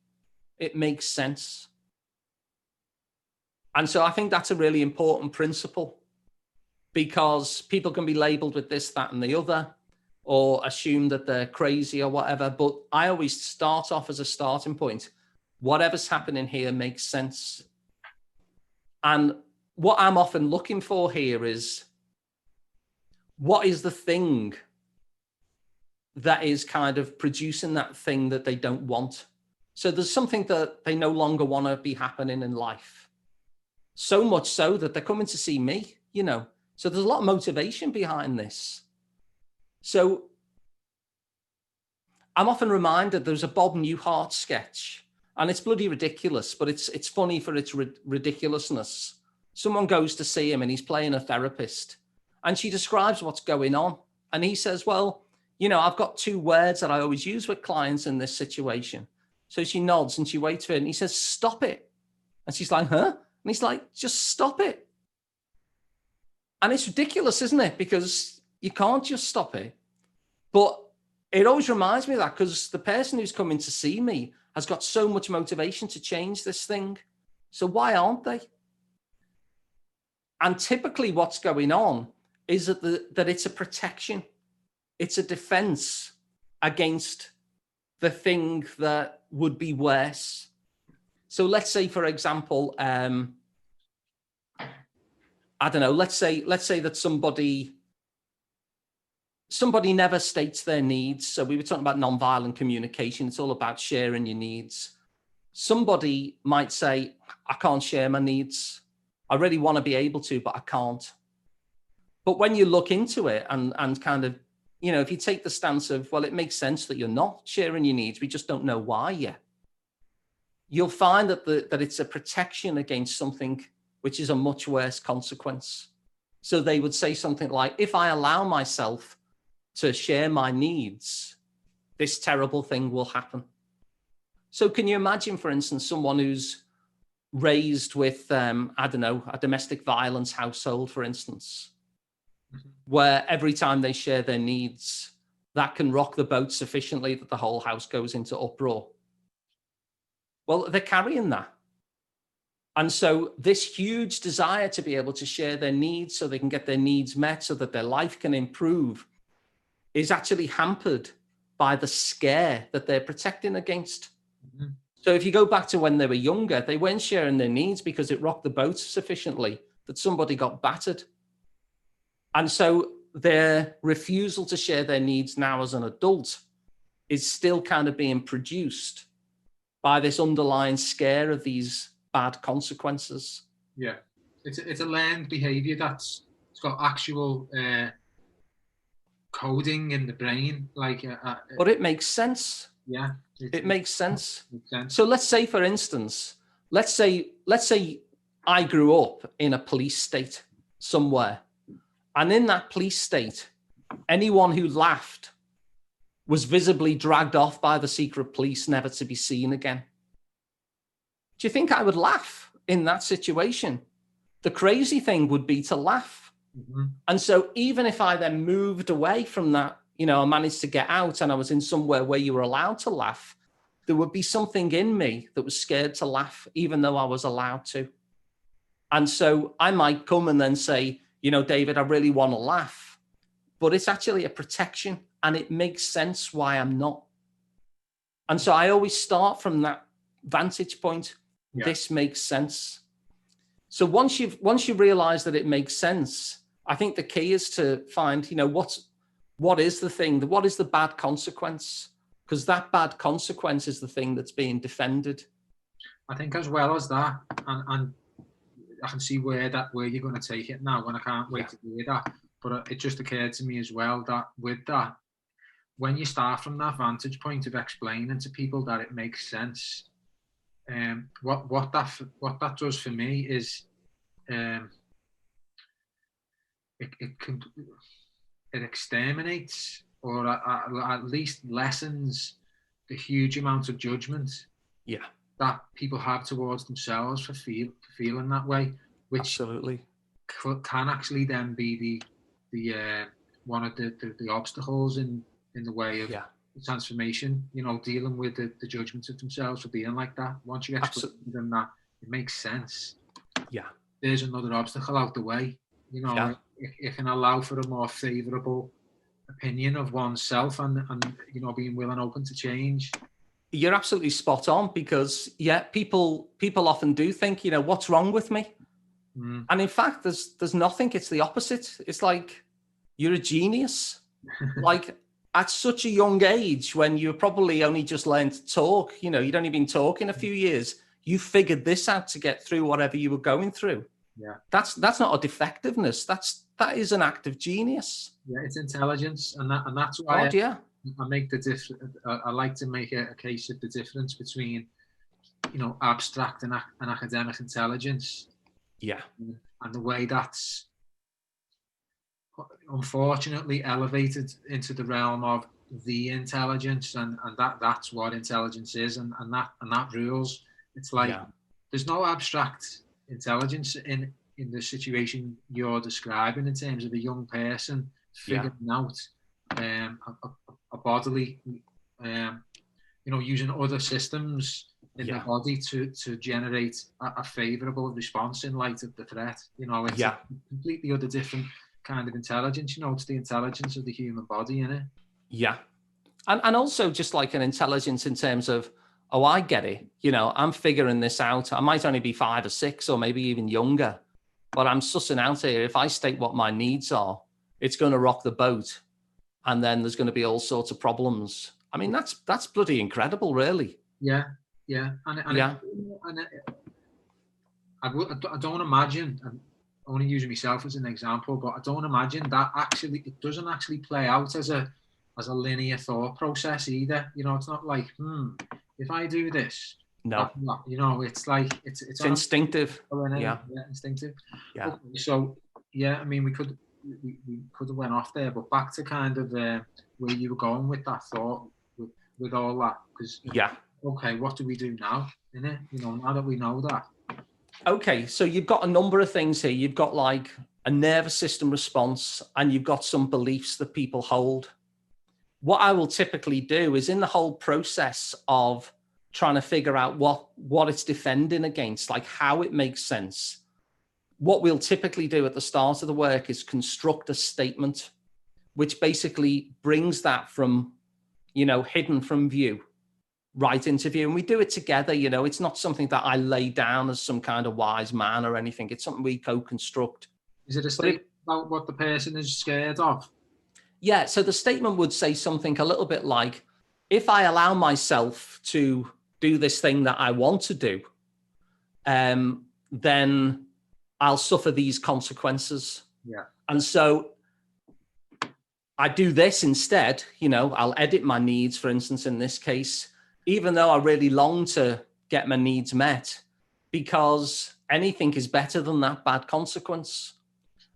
it makes sense. And so I think that's a really important principle, because people can be labeled with this, that, and the other, or assume that they're crazy or whatever. But I always start off as a starting point. Whatever's happening here makes sense. And what I'm often looking for here is, what is the thing that is kind of producing that thing that they don't want? So there's something that they no longer want to be happening in life. So much so that they're coming to see me, you know. So there's a lot of motivation behind this. So I'm often reminded there's a Bob Newhart sketch, and it's bloody ridiculous, but it's funny for its ridiculousness. Someone goes to see him and he's playing a therapist, and she describes what's going on. And he says, well, you know, I've got two words that I always use with clients in this situation. So she nods and she waits for it, and he says, stop it. And she's like, huh? And he's like, just stop it. And it's ridiculous, isn't it? Because you can't just stop it. But it always reminds me of that, because the person who's coming to see me has got so much motivation to change this thing. So why aren't they? And typically what's going on is that it's a protection. It's a defense against the thing that would be worse. So let's say, for example, I don't know, let's say that somebody never states their needs. So we were talking about nonviolent communication. It's all about sharing your needs. Somebody might say, I can't share my needs. I really want to be able to, but I can't. But when you look into it and kind of, you know, if you take the stance of, well, it makes sense that you're not sharing your needs, we just don't know why yet, you'll find that it's a protection against something which is a much worse consequence. So they would say something like, if I allow myself to share my needs, this terrible thing will happen. So can you imagine, for instance, someone who's raised with, I don't know, a domestic violence household, for instance, where every time they share their needs, that can rock the boat sufficiently that the whole house goes into uproar. Well, they're carrying that. And so this huge desire to be able to share their needs so they can get their needs met so that their life can improve is actually hampered by the scare that they're protecting against. Mm-hmm. So if you go back to when they were younger, they weren't sharing their needs because it rocked the boat sufficiently that somebody got battered. And so their refusal to share their needs now as an adult is still kind of being produced by this underlying scare of these bad consequences. Yeah, it's a learned behaviour it's got actual coding in the brain, like. But it makes sense. Yeah, it makes sense. So let's say, for instance, let's say I grew up in a police state somewhere, and in that police state, anyone who laughed was visibly dragged off by the secret police, never to be seen again. Do you think I would laugh in that situation? The crazy thing would be to laugh. Mm-hmm. And so even if I then moved away from that, I managed to get out and I was in somewhere where you were allowed to laugh, there would be something in me that was scared to laugh, even though I was allowed to. And so I might come and then say, David, I really want to laugh, but it's actually a protection and it makes sense why I'm not. And so I always start from that vantage point. Yeah. This makes sense. So once you realize that it makes sense, I think the key is to find, what is the thing, what is the bad consequence? Because that bad consequence is the thing that's being defended. I think as well as that, and I can see where you're going to take it now, and I can't wait to hear that. But it just occurred to me as well that with that, when you start from that vantage point of explaining to people that it makes sense, what that does for me is it exterminates or at least lessens the huge amount of judgment that people have towards themselves for feeling that way, which absolutely can actually then be the one of the obstacles in the way of transformation, dealing with the judgment of themselves for being like that. Once you explain to them that it makes sense, there's another obstacle out the way. It can allow for a more favourable opinion of oneself and being willing and open to change. You're absolutely spot on, because people often do think, what's wrong with me? And in fact, there's nothing. It's the opposite. It's like, you're a genius. Like, at such a young age, when you're probably only just learned to talk, you'd only been talking a few years, you figured this out to get through whatever you were going through. Yeah, that's not a defectiveness. That is an act of genius. Yeah, it's intelligence, and that's why I make the difference. I like to make a case of the difference between, abstract and academic intelligence. Yeah, and the way that's unfortunately elevated into the realm of the intelligence, and that's what intelligence is, and that rules. It's like there's no abstract intelligence in the situation you're describing, in terms of a young person figuring out a bodily, using other systems in the body to generate a favourable response in light of the threat. It's a completely other different kind of intelligence. It's the intelligence of the human body, isn't it? Yeah. And also just like an intelligence in terms of, oh, I get it. I'm figuring this out. I might only be 5 or 6 or maybe even younger, but I'm sussing out here. If I state what my needs are, it's going to rock the boat. And then there's going to be all sorts of problems. I mean, that's bloody incredible, really. Yeah. I don't imagine, I'm only using myself as an example, but I don't imagine that it doesn't actually play out as a linear thought process either. It's not like, if I do this, no, it's like it's instinctive. Instinctive. Yeah. Yeah. Okay, so Yeah, I mean, we could have went off there, but back to kind of where you were going with that thought, with all that, because Yeah. okay, what do we do now? Innit? Now that we know that. Okay, so you've got a number of things here. You've got like a nervous system response, and you've got some beliefs that people hold. What I will typically do is, in the whole process of trying to figure out what it's defending against, like how it makes sense, what we'll typically do at the start of the work is construct a statement, which basically brings that from, hidden from view right into view. And we do it together. It's not something that I lay down as some kind of wise man or anything. It's something we co-construct. Is it a statement about what the person is scared of? Yeah. So the statement would say something a little bit like, if I allow myself to do this thing that I want to do, then I'll suffer these consequences. Yeah. And so I do this instead, I'll edit my needs, for instance, in this case, even though I really long to get my needs met, because anything is better than that bad consequence.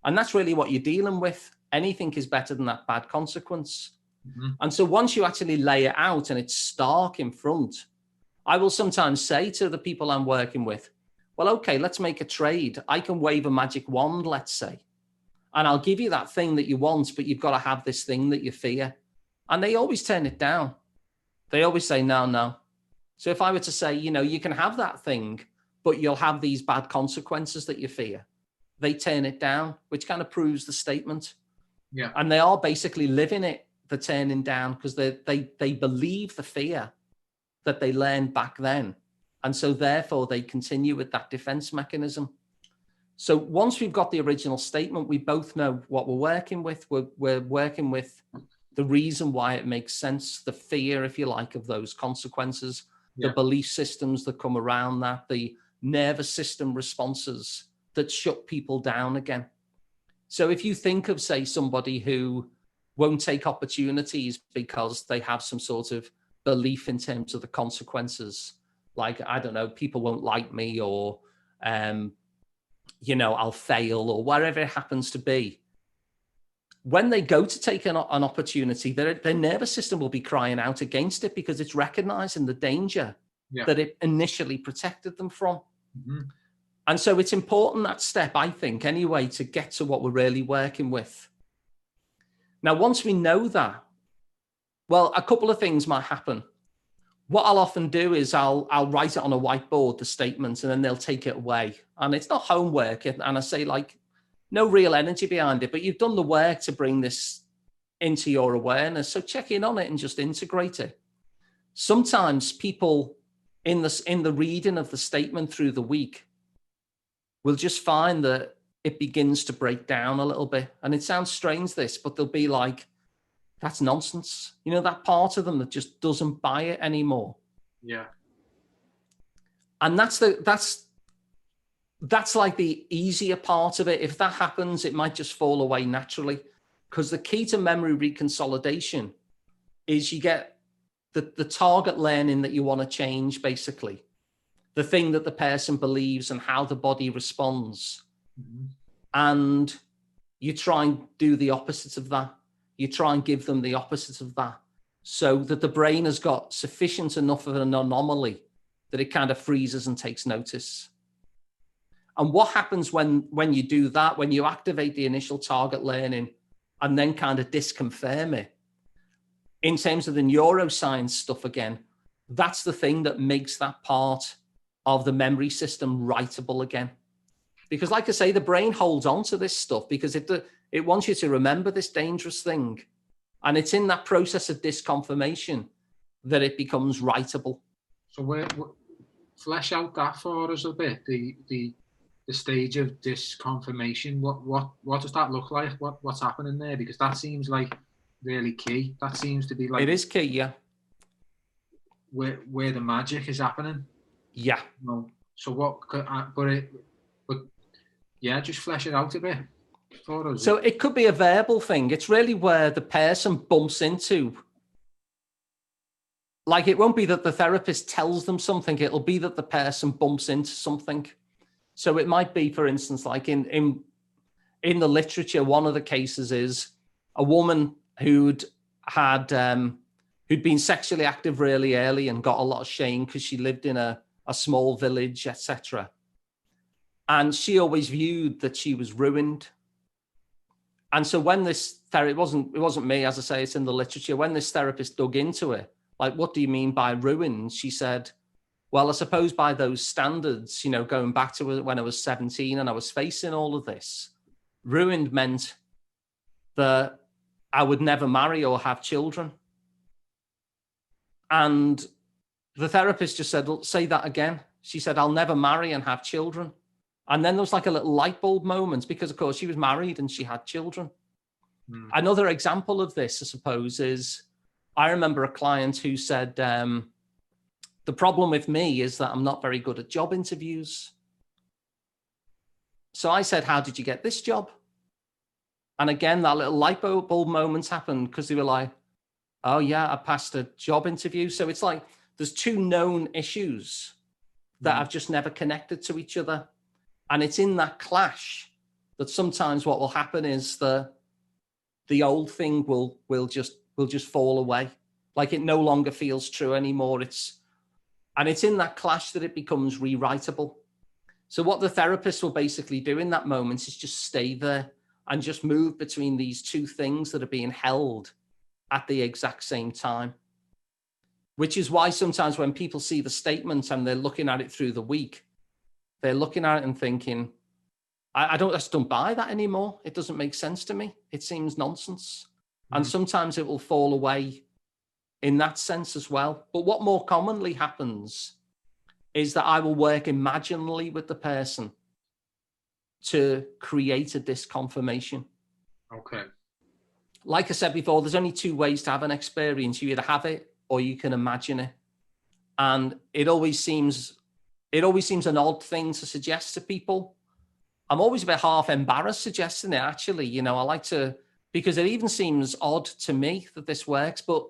And that's really what you're dealing with. Anything is better than that bad consequence. Mm-hmm. And so once you actually lay it out and it's stark in front, I will sometimes say to the people I'm working with, well, okay, let's make a trade. I can wave a magic wand, let's say, and I'll give you that thing that you want, but you've got to have this thing that you fear. And they always turn it down. They always say, no. So if I were to say, you can have that thing, but you'll have these bad consequences that you fear, they turn it down, which kind of proves the statement. Yeah. And they are basically living it, the turning down, because they believe the fear that they learned back then. And so therefore they continue with that defense mechanism. So once we've got the original statement, we both know what we're working with. We're working with the reason why it makes sense, the fear, if you like, of those consequences, the belief systems that come around that, the nervous system responses that shut people down again. So if you think of, say, somebody who won't take opportunities because they have some sort of belief in terms of the consequences, like, I don't know, people won't like me, or, I'll fail, or whatever it happens to be. When they go to take an opportunity, their nervous system will be crying out against it because it's recognizing the danger that it initially protected them from. Mm-hmm. And so it's important, that step, I think, anyway, to get to what we're really working with. Now, once we know that, well, a couple of things might happen. What I'll often do is I'll write it on a whiteboard, the statements, and then they'll take it away. And it's not homework. And I say, like, no real energy behind it, but you've done the work to bring this into your awareness. So check in on it and just integrate it. Sometimes people in the reading of the statement through the week will just find that it begins to break down a little bit. And it sounds strange, this, but they'll be like, that's nonsense. That part of them that just doesn't buy it anymore. Yeah. And that's like the easier part of it. If that happens, it might just fall away naturally, because the key to memory reconsolidation is you get the target learning that you want to change, basically, the thing that the person believes and how the body responds. Mm-hmm. And you try and do the opposite of that. You try and give them the opposite of that, so that the brain has got sufficient enough of an anomaly that it kind of freezes and takes notice. And what happens when you do that, when you activate the initial target learning and then kind of disconfirm it, in terms of the neuroscience stuff again, that's the thing that makes that part of the memory system writable again. Because like I say, the brain holds on to this stuff because it wants you to remember this dangerous thing. And it's in that process of disconfirmation that it becomes writable. So flesh out that for us a bit, the stage of disconfirmation. What does that look like? What's happening there? Because that seems like really key. That seems to be like... It is key, yeah. Where the magic is happening. Yeah. So what... But yeah, just flesh it out a bit for us. So it could be a verbal thing. It's really where the person bumps into... Like, it won't be that the therapist tells them something. It'll be that the person bumps into something. So it might be, for instance, like in in the literature, one of the cases is a woman who'd been sexually active really early and got a lot of shame because she lived in a small village, etc. And she always viewed that she was ruined. And so when this therapist, it wasn't me, as I say, it's in the literature, when this therapist dug into it, like, what do you mean by ruined? She said, well, I suppose by those standards, you know, going back to when I was 17 and I was facing all of this, ruined meant that I would never marry or have children. And the therapist just said, well, say that again. She said, I'll never marry and have children. And then there was like a little light bulb moment because, of course, she was married and she had children. Mm. Another example of this, I suppose, is I remember a client who said, the problem with me is that I'm not very good at job interviews. So I said, how did you get this job? And again, that little light bulb moment happened because they were like, oh yeah, I passed a job interview. So it's like there's two known issues that have just never connected to each other. And it's in that clash that sometimes what will happen is the old thing will just fall away. Like it no longer feels true anymore. And it's in that clash that it becomes rewritable. So what the therapist will basically do in that moment is just stay there and just move between these two things that are being held at the exact same time. Which is why sometimes when people see the statement and they're looking at it through the week, they're looking at it and thinking, I just don't buy that anymore. It doesn't make sense to me. It seems nonsense. Mm-hmm. And sometimes it will fall away in that sense as well. But what more commonly happens is that I will work imaginally with the person to create a disconfirmation. Okay. Like I said before, there's only two ways to have an experience. You either have it or you can imagine it. And it always seems an odd thing to suggest to people. I'm always a bit half embarrassed suggesting it, actually. You know, I like to, because it even seems odd to me that this works, but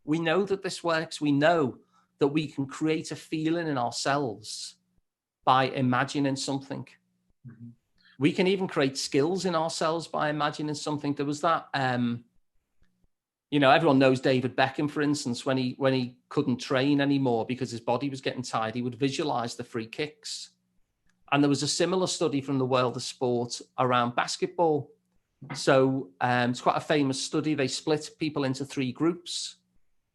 we know that this works. We know that we can create a feeling in ourselves by imagining something. Mm-hmm. We can even create skills in ourselves by imagining something. There was that, you know, everyone knows David Beckham, for instance, when he couldn't train anymore because his body was getting tired, he would visualize the free kicks. And there was a similar study from the world of sport around basketball. So it's quite a famous study. They split people into three groups.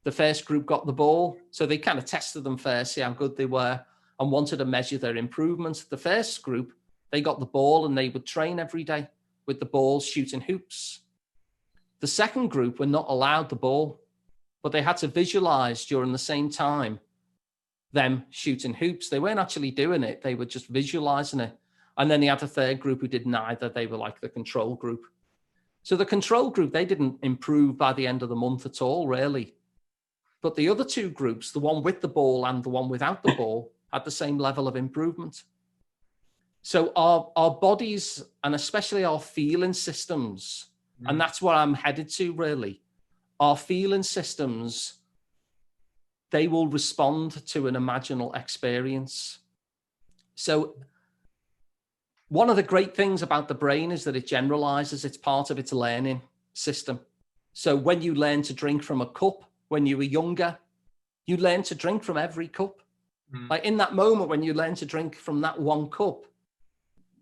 The first group got the ball. So they kind of tested them first, see how good they were, and wanted to measure their improvements. The first group, they got the ball and they would train every day with the ball, shooting hoops. The second group were not allowed the ball, but they had to visualize during the same time them shooting hoops. They weren't actually doing it. They were just visualizing it. And then they had a third group who did neither. They were like the control group. So the control group, they didn't improve by the end of the month at all, really. But the other two groups, the one with the ball and the one without the ball, had the same level of improvement. So our bodies, and especially our feeling systems, and that's what I'm headed to, really, our feeling systems, they will respond to an imaginal experience. So one of the great things about the brain is that it generalizes. It's part of its learning system. So when you learn to drink from a cup, when you were younger, you learn to drink from every cup. Like in that moment when you learn to drink from that one cup,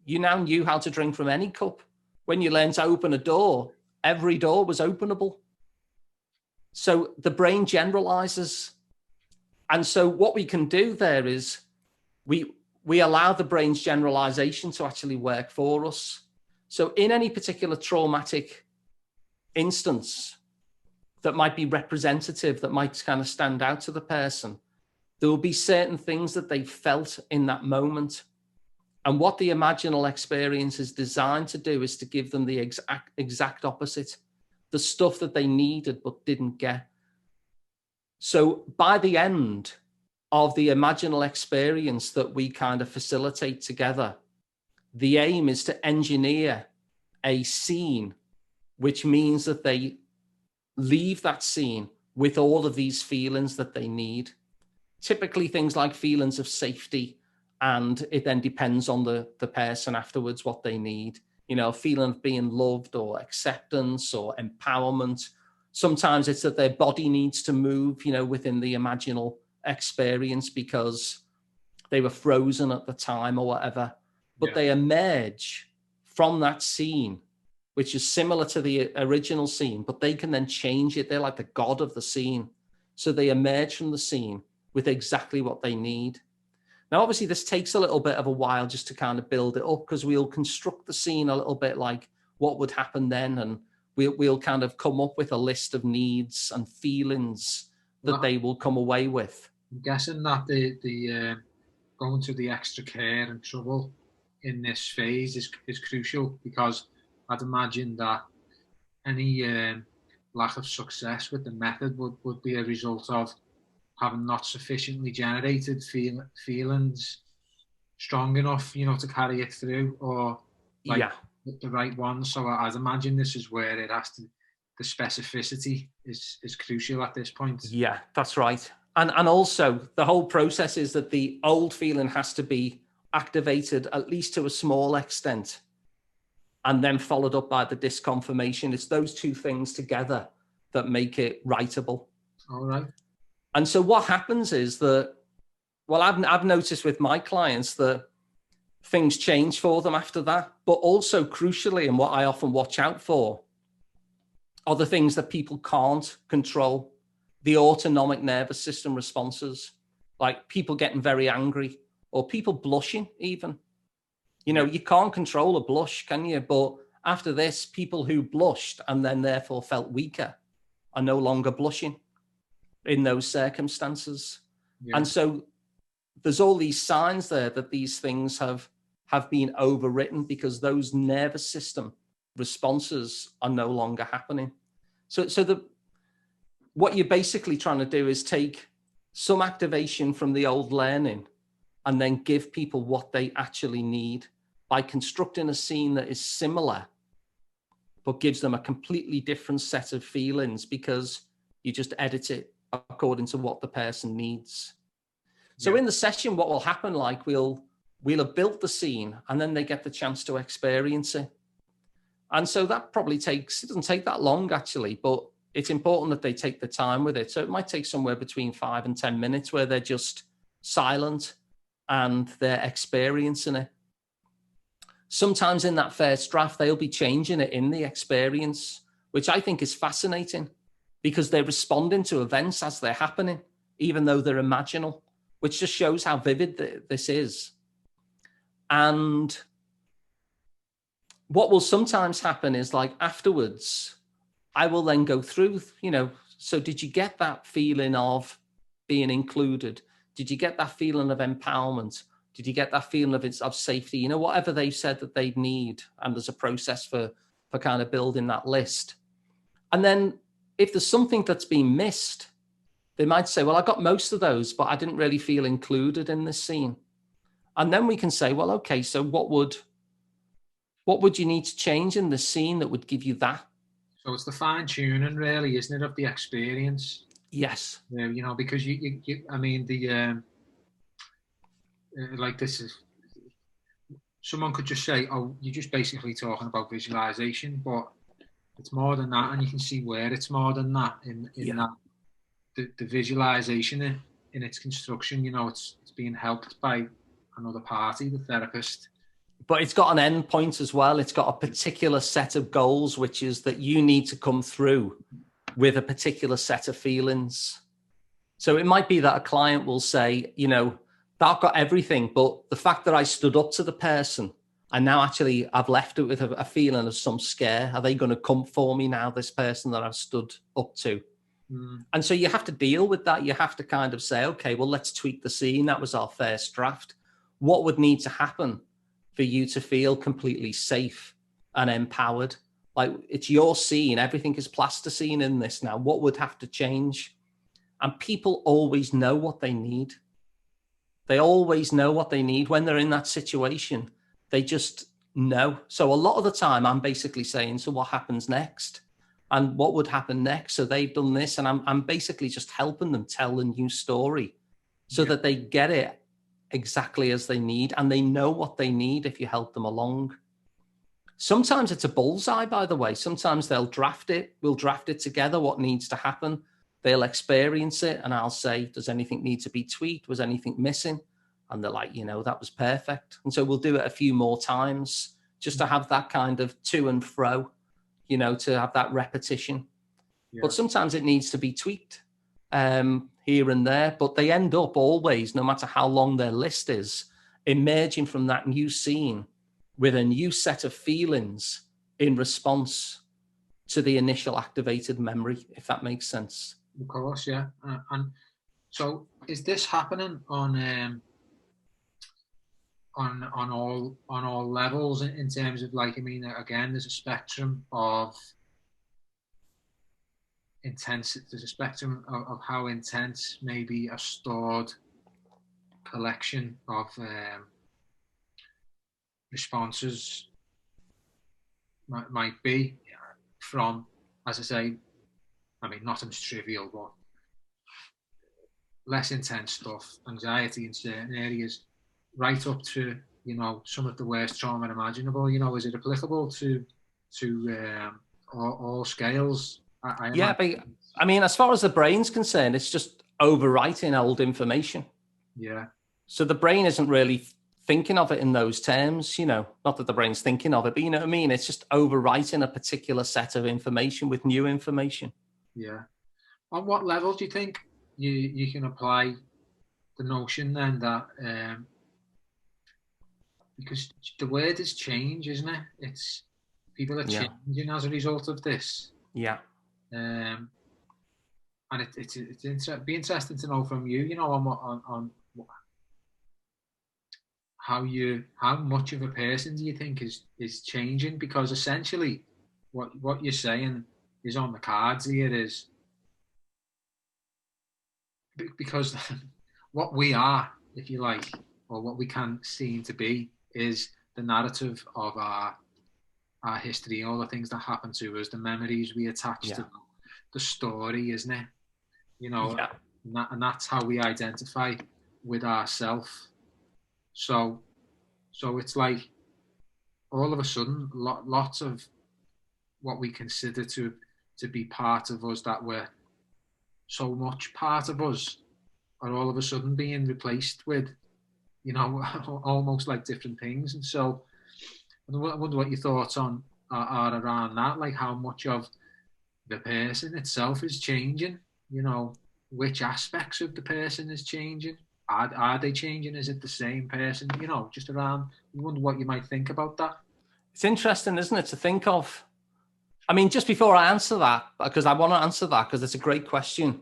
you now knew how to drink from any cup. When you learn to open a door, every door was openable. So the brain generalizes. And so what we can do there is we allow the brain's generalization to actually work for us. So in any particular traumatic instance that might be representative, that might kind of stand out to the person, there will be certain things that they felt in that moment. And what the imaginal experience is designed to do is to give them the exact opposite, the stuff that they needed but didn't get. So by the end of the imaginal experience that we kind of facilitate together, the aim is to engineer a scene, which means that they leave that scene with all of these feelings that they need. Typically things like feelings of safety, and it then depends on the person afterwards what they need you know, a feeling of being loved or acceptance or empowerment. Sometimes it's that their body needs to move, you know, within the imaginal experience because they were frozen at the time or whatever. But they emerge from that scene, which is similar to the original scene, but they can then change it. They're like the god of the scene. So they emerge from the scene with exactly what they need. Now, obviously, this takes a little bit of a while just to kind of build it up, because we'll construct the scene a little bit like what would happen then. And we'll kind of come up with a list of needs and feelings that they will come away with. I'm guessing that the going to the extra care and trouble in this phase is crucial, because I'd imagine that any lack of success with the method would be a result of having not sufficiently generated feelings strong enough, you know, to carry it through, or like the right ones. So I'd imagine this is where it has to, the specificity is crucial at this point. Yeah, that's right. And also the whole process is that the old feeling has to be activated at least to a small extent, and then followed up by the disconfirmation. It's those two things together that make it writable. All right. And so what happens is that, well, I've noticed with my clients that things change for them after that, but also crucially, and what I often watch out for, are the things that people can't control, the autonomic nervous system responses, like people getting very angry or people blushing even. You know, you can't control a blush, can you? But after this, people who blushed and then therefore felt weaker are no longer blushing in those circumstances. And so there's all these signs there that these things have been overwritten because those nervous system responses are no longer happening. So what you're basically trying to do is take some activation from the old learning and then give people what they actually need by constructing a scene that is similar, but gives them a completely different set of feelings because you just edit it according to what the person needs. So in the session, what will happen, like we'll have built the scene and then they get the chance to experience it. And so that probably it doesn't take that long actually, but it's important that they take the time with it. So it might take somewhere between 5 and 10 minutes where they're just silent and they're experiencing it. Sometimes in that first draft, they'll be changing it in the experience, which I think is fascinating because they're responding to events as they're happening, even though they're imaginal, which just shows how vivid this is. And what will sometimes happen is, like, afterwards, I will then go through, you know, so did you get that feeling of being included? Did you get that feeling of empowerment? Did you get that feeling of safety? You know, whatever they said that they'd need. And there's a process for kind of building that list. And then if there's something that's been missed, they might say, well, I got most of those, but I didn't really feel included in this scene. And then we can say, well, okay, so what would you need to change in the scene that would give you that? So it's the fine tuning, really, isn't it, of the experience? Yes. You know, because you I mean, like this is, someone could just say, oh, you're just basically talking about visualization, but it's more than that, and you can see where it's more than that in that the visualization in its construction. You know, it's being helped by another party, the therapist. But it's got an end point as well. It's got a particular set of goals, which is that you need to come through with a particular set of feelings. So it might be that a client will say, you know, I've got everything, but the fact that I stood up to the person and now actually I've left it with a feeling of some scare. Are they going to come for me now, this person that I've stood up to? And so you have to deal with that. You have to kind of say, okay, well, let's tweak the scene. That was our first draft. What would need to happen for you to feel completely safe and empowered? Like, it's your scene. Everything is plasticine in this now. What would have to change? And people always know what they need. They always know what they need when they're in that situation. They just know. So a lot of the time I'm basically saying, so what happens next? And what would happen next? So they've done this, and I'm basically just helping them tell a new story so that they get it exactly as they need, and they know what they need if you help them along. Sometimes it's a bullseye, by the way. Sometimes they'll draft it. We'll draft it together, what needs to happen. They'll experience it, and I'll say, does anything need to be tweaked? Was anything missing? And they're like, that was perfect. And so we'll do it a few more times just to have that kind of to and fro, to have that repetition. Yeah. But sometimes it needs to be tweaked here and there. But they end up always, no matter how long their list is, emerging from that new scene with a new set of feelings in response to the initial activated memory, if that makes sense. Of course, yeah. And so is this happening on all levels in terms of, like, I mean, again, there's a spectrum of intense, there's a spectrum of how intense maybe a stored collection of responses might be, from, as I say, I mean, nothing's trivial, but less intense stuff, anxiety in certain areas, right up to, some of the worst trauma imaginable. Is it applicable to all scales? Yeah, but I mean, as far as the brain's concerned, it's just overwriting old information. Yeah. So the brain isn't really thinking of it in those terms, not that the brain's thinking of it, but you know what I mean? It's just overwriting a particular set of information with new information. Yeah. On what level do you think you can apply the notion then that, because the word is change, isn't it? It's people are changing as a result of this. Yeah. And it's be interesting to know from you, on how much of a person do you think is changing? Because essentially what you're saying is on the cards here, is because what we are, if you like, or what we can seem to be, is the narrative of our history, all the things that happen to us, the memories we attach to them, the story, isn't it? And that's how we identify with ourselves. So it's like, all of a sudden, lots of what we consider to be part of us, that were so much part of us, are all of a sudden being replaced with, almost like different things. And so I wonder what your thoughts are around that, like how much of the person itself is changing, which aspects of the person is changing. Are they changing? Is it the same person? Just around, you wonder what you might think about that. It's interesting, isn't it, to think of. I mean, just before I answer that, because I want to answer that, because it's a great question,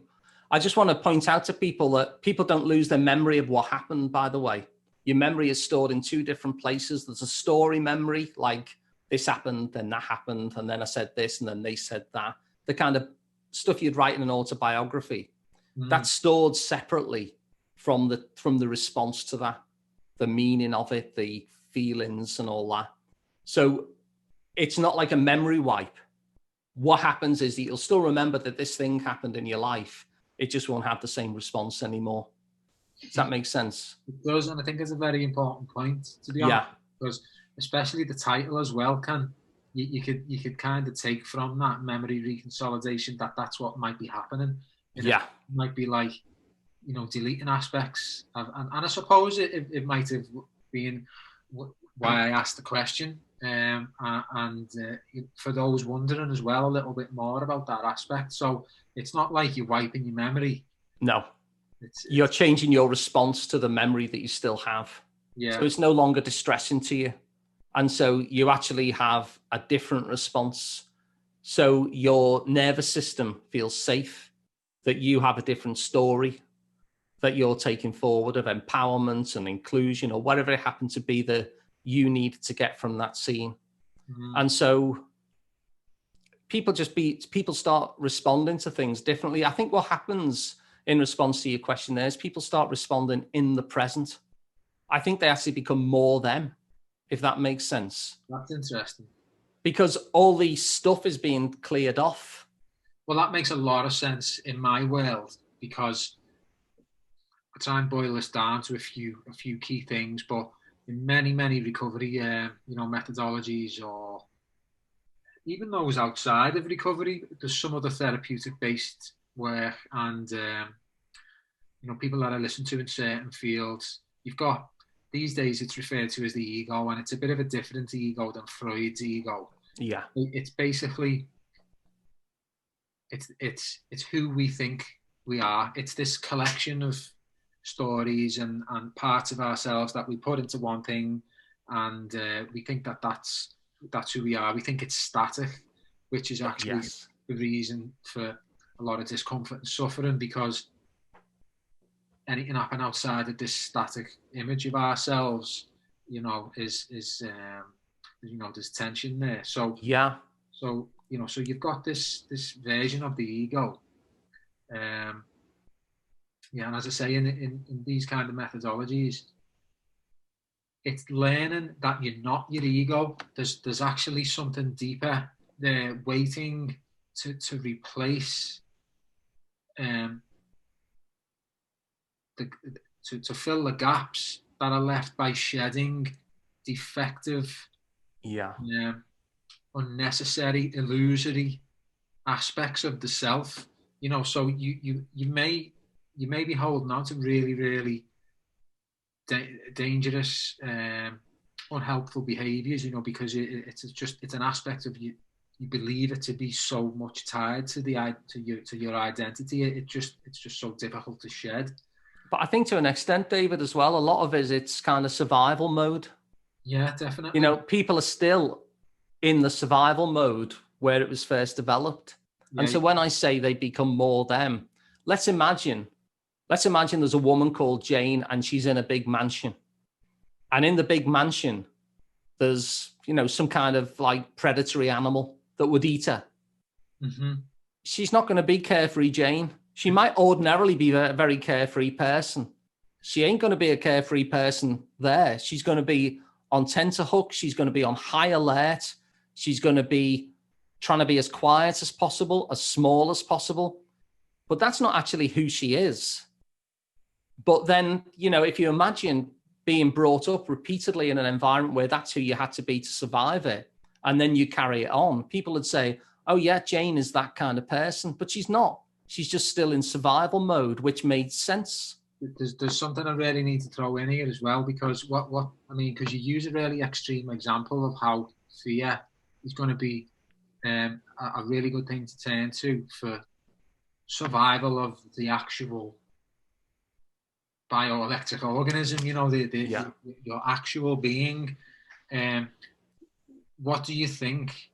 I just want to point out to people that people don't lose their memory of what happened, by the way. Your memory is stored in two different places. There's a story memory, like this happened, then that happened, and then I said this, and then they said that. The kind of stuff you'd write in an autobiography. That's stored separately from the response to that, the meaning of it, the feelings and all that. So it's not like a memory wipe. What happens is that you'll still remember that this thing happened in your life. It just won't have the same response anymore. Does that make sense? It does, and I think it's a very important point, to be honest, because especially the title as well you could kind of take from that memory reconsolidation that's what might be happening. It might be like, deleting aspects and I suppose it might have been why I asked the question, and for those wondering as well a little bit more about that aspect. So it's not like you're wiping your memory. No, you're changing your response to the memory that you still have. Yeah. So it's no longer distressing to you, and so you actually have a different response. So your nervous system feels safe, that you have a different story that you're taking forward of empowerment and inclusion, or whatever it happened to be that you need to get from that scene. And so people start responding to things differently. I think what happens in response to your question there is people start responding in the present. I think they actually become more them, if that makes sense. That's interesting. Because all the stuff is being cleared off. Well, that makes a lot of sense in my world, because I try and boil this down to a few key things, but many recovery, methodologies, or even those outside of recovery, there's some other therapeutic-based work, and people that I listen to in certain fields. You've got, these days it's referred to as the ego, and it's a bit of a different ego than Freud's ego. Yeah. It's basically, it's who we think we are. It's this collection of stories and parts of ourselves that we put into one thing, and we think that's who we are. We think it's static, which is actually the reason for a lot of discomfort and suffering, because anything happening outside of this static image of ourselves, is there's tension there. So you've got this version of the ego, and as I say, in these kind of methodologies, it's learning that you're not your ego. There's actually something deeper there waiting to replace, to fill the gaps that are left by shedding defective, unnecessary, illusory aspects of the self. So you may be holding on to really, really dangerous, unhelpful behaviours, because it's an aspect of you. You believe it to be so much tied to your identity. It's just so difficult to shed. But I think to an extent, David, as well, a lot of it's kind of survival mode. Yeah, definitely. People are still in the survival mode where it was first developed. And so when I say they become more them, let's imagine there's a woman called Jane, and she's in a big mansion. And in the big mansion, there's, some kind of like predatory animal that would eat her. Mm-hmm. She's not going to be carefree Jane. She might ordinarily be a very carefree person. She ain't going to be a carefree person there. She's going to be on tenterhooks. She's going to be on high alert. She's going to be trying to be as quiet as possible, as small as possible. But that's not actually who she is. But then, if you imagine being brought up repeatedly in an environment where that's who you had to be to survive it, and then you carry it on, people would say, oh yeah, Jane is that kind of person, but she's not. She's just still in survival mode, which made sense. There's something I really need to throw in here as well, because because you use a really extreme example of how fear is going to be a really good thing to turn to for survival of the actual bioelectric organism, your actual being. What do you think,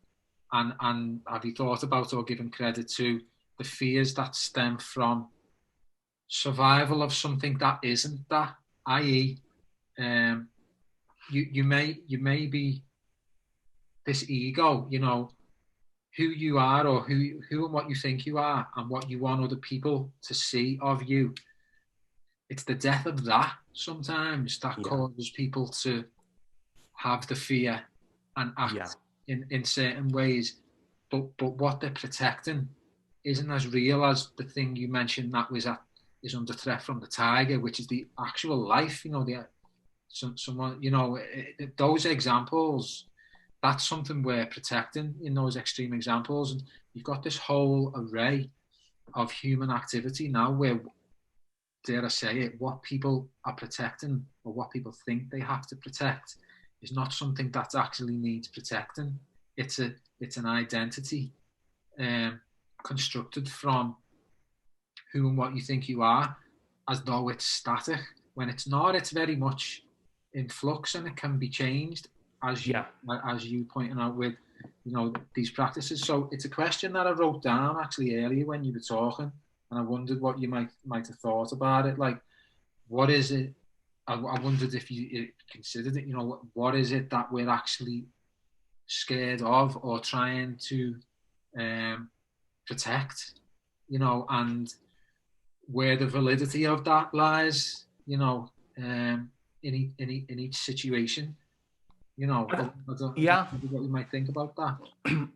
and have you thought about or given credit to the fears that stem from survival of something that isn't that, i.e. you may be this ego, who you are, or who and what you think you are, and what you want other people to see of you. It's the death of that sometimes that causes people to have the fear and act in certain ways, but what they're protecting isn't as real as the thing you mentioned that is under threat from the tiger, which is the actual life. Someone, those examples, that's something we're protecting in those extreme examples. And you've got this whole array of human activity now where, dare I say it, what people are protecting or what people think they have to protect is not something that actually needs protecting. It's an identity constructed from who and what you think you are, as though it's static, when it's not. It's very much in flux, and it can be changed, as you pointed out with these practices. So it's a question that I wrote down actually earlier when you were talking, and I wondered what you might have thought about it. Like, what is it? I wondered if you considered it. What is it that we're actually scared of or trying to protect? And where the validity of that lies. In each situation. I don't know what you might think about that.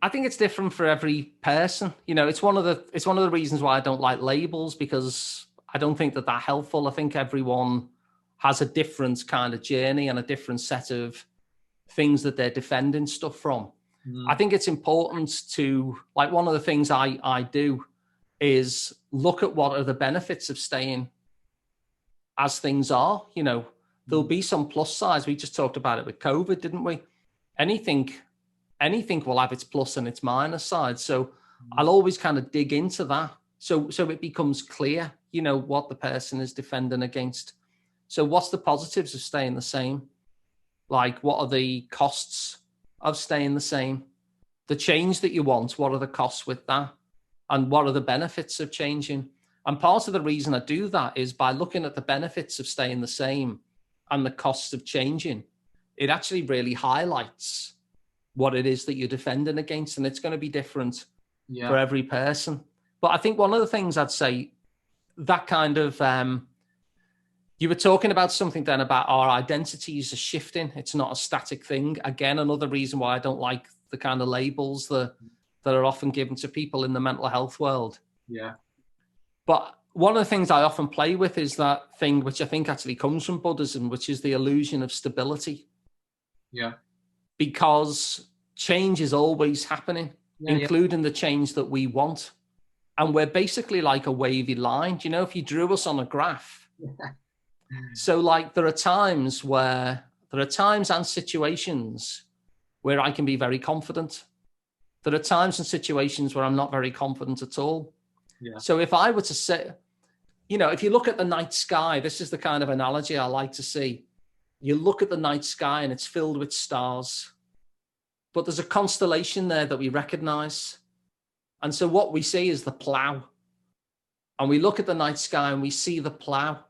I think it's different for every person. It's one of the reasons why I don't like labels, because I don't think that helpful. I think everyone has a different kind of journey and a different set of things that they're defending stuff from. I think it's important to, like, one of the things I do is look at what are the benefits of staying as things are. You know, there'll be some plus sides. We just talked about it with COVID, didn't we? Anything will have its plus and its minus side. So I'll always kind of dig into that. So it becomes clear, you know, what the person is defending against. So what's the positives of staying the same? Like, what are the costs of staying the same? The change that you want, what are the costs with that? And what are the benefits of changing? And part of the reason I do that is by looking at the benefits of staying the same and the costs of changing, it actually really highlights what it is that you're defending against. And it's going to be different for every person. But I think one of the things I'd say, that kind of, you were talking about something then about our identities are shifting. It's not a static thing. Again, another reason why I don't like the kind of labels that are often given to people in the mental health world. Yeah. But one of the things I often play with is that thing which I think actually comes from Buddhism, which is the illusion of stability. Yeah. Because change is always happening, including the change that we want. And we're basically like a wavy line. Do you know, if you drew us on a graph? So like there are times and situations where I can be very confident. There are times and situations where I'm not very confident at all. Yeah. So if I were to say, you know, if you look at the night sky, this is the kind of analogy I like to see. You look at the night sky and it's filled with stars, but there's a constellation there that we recognize. And so what we see is the plow. And we look at the night sky and we see the plow,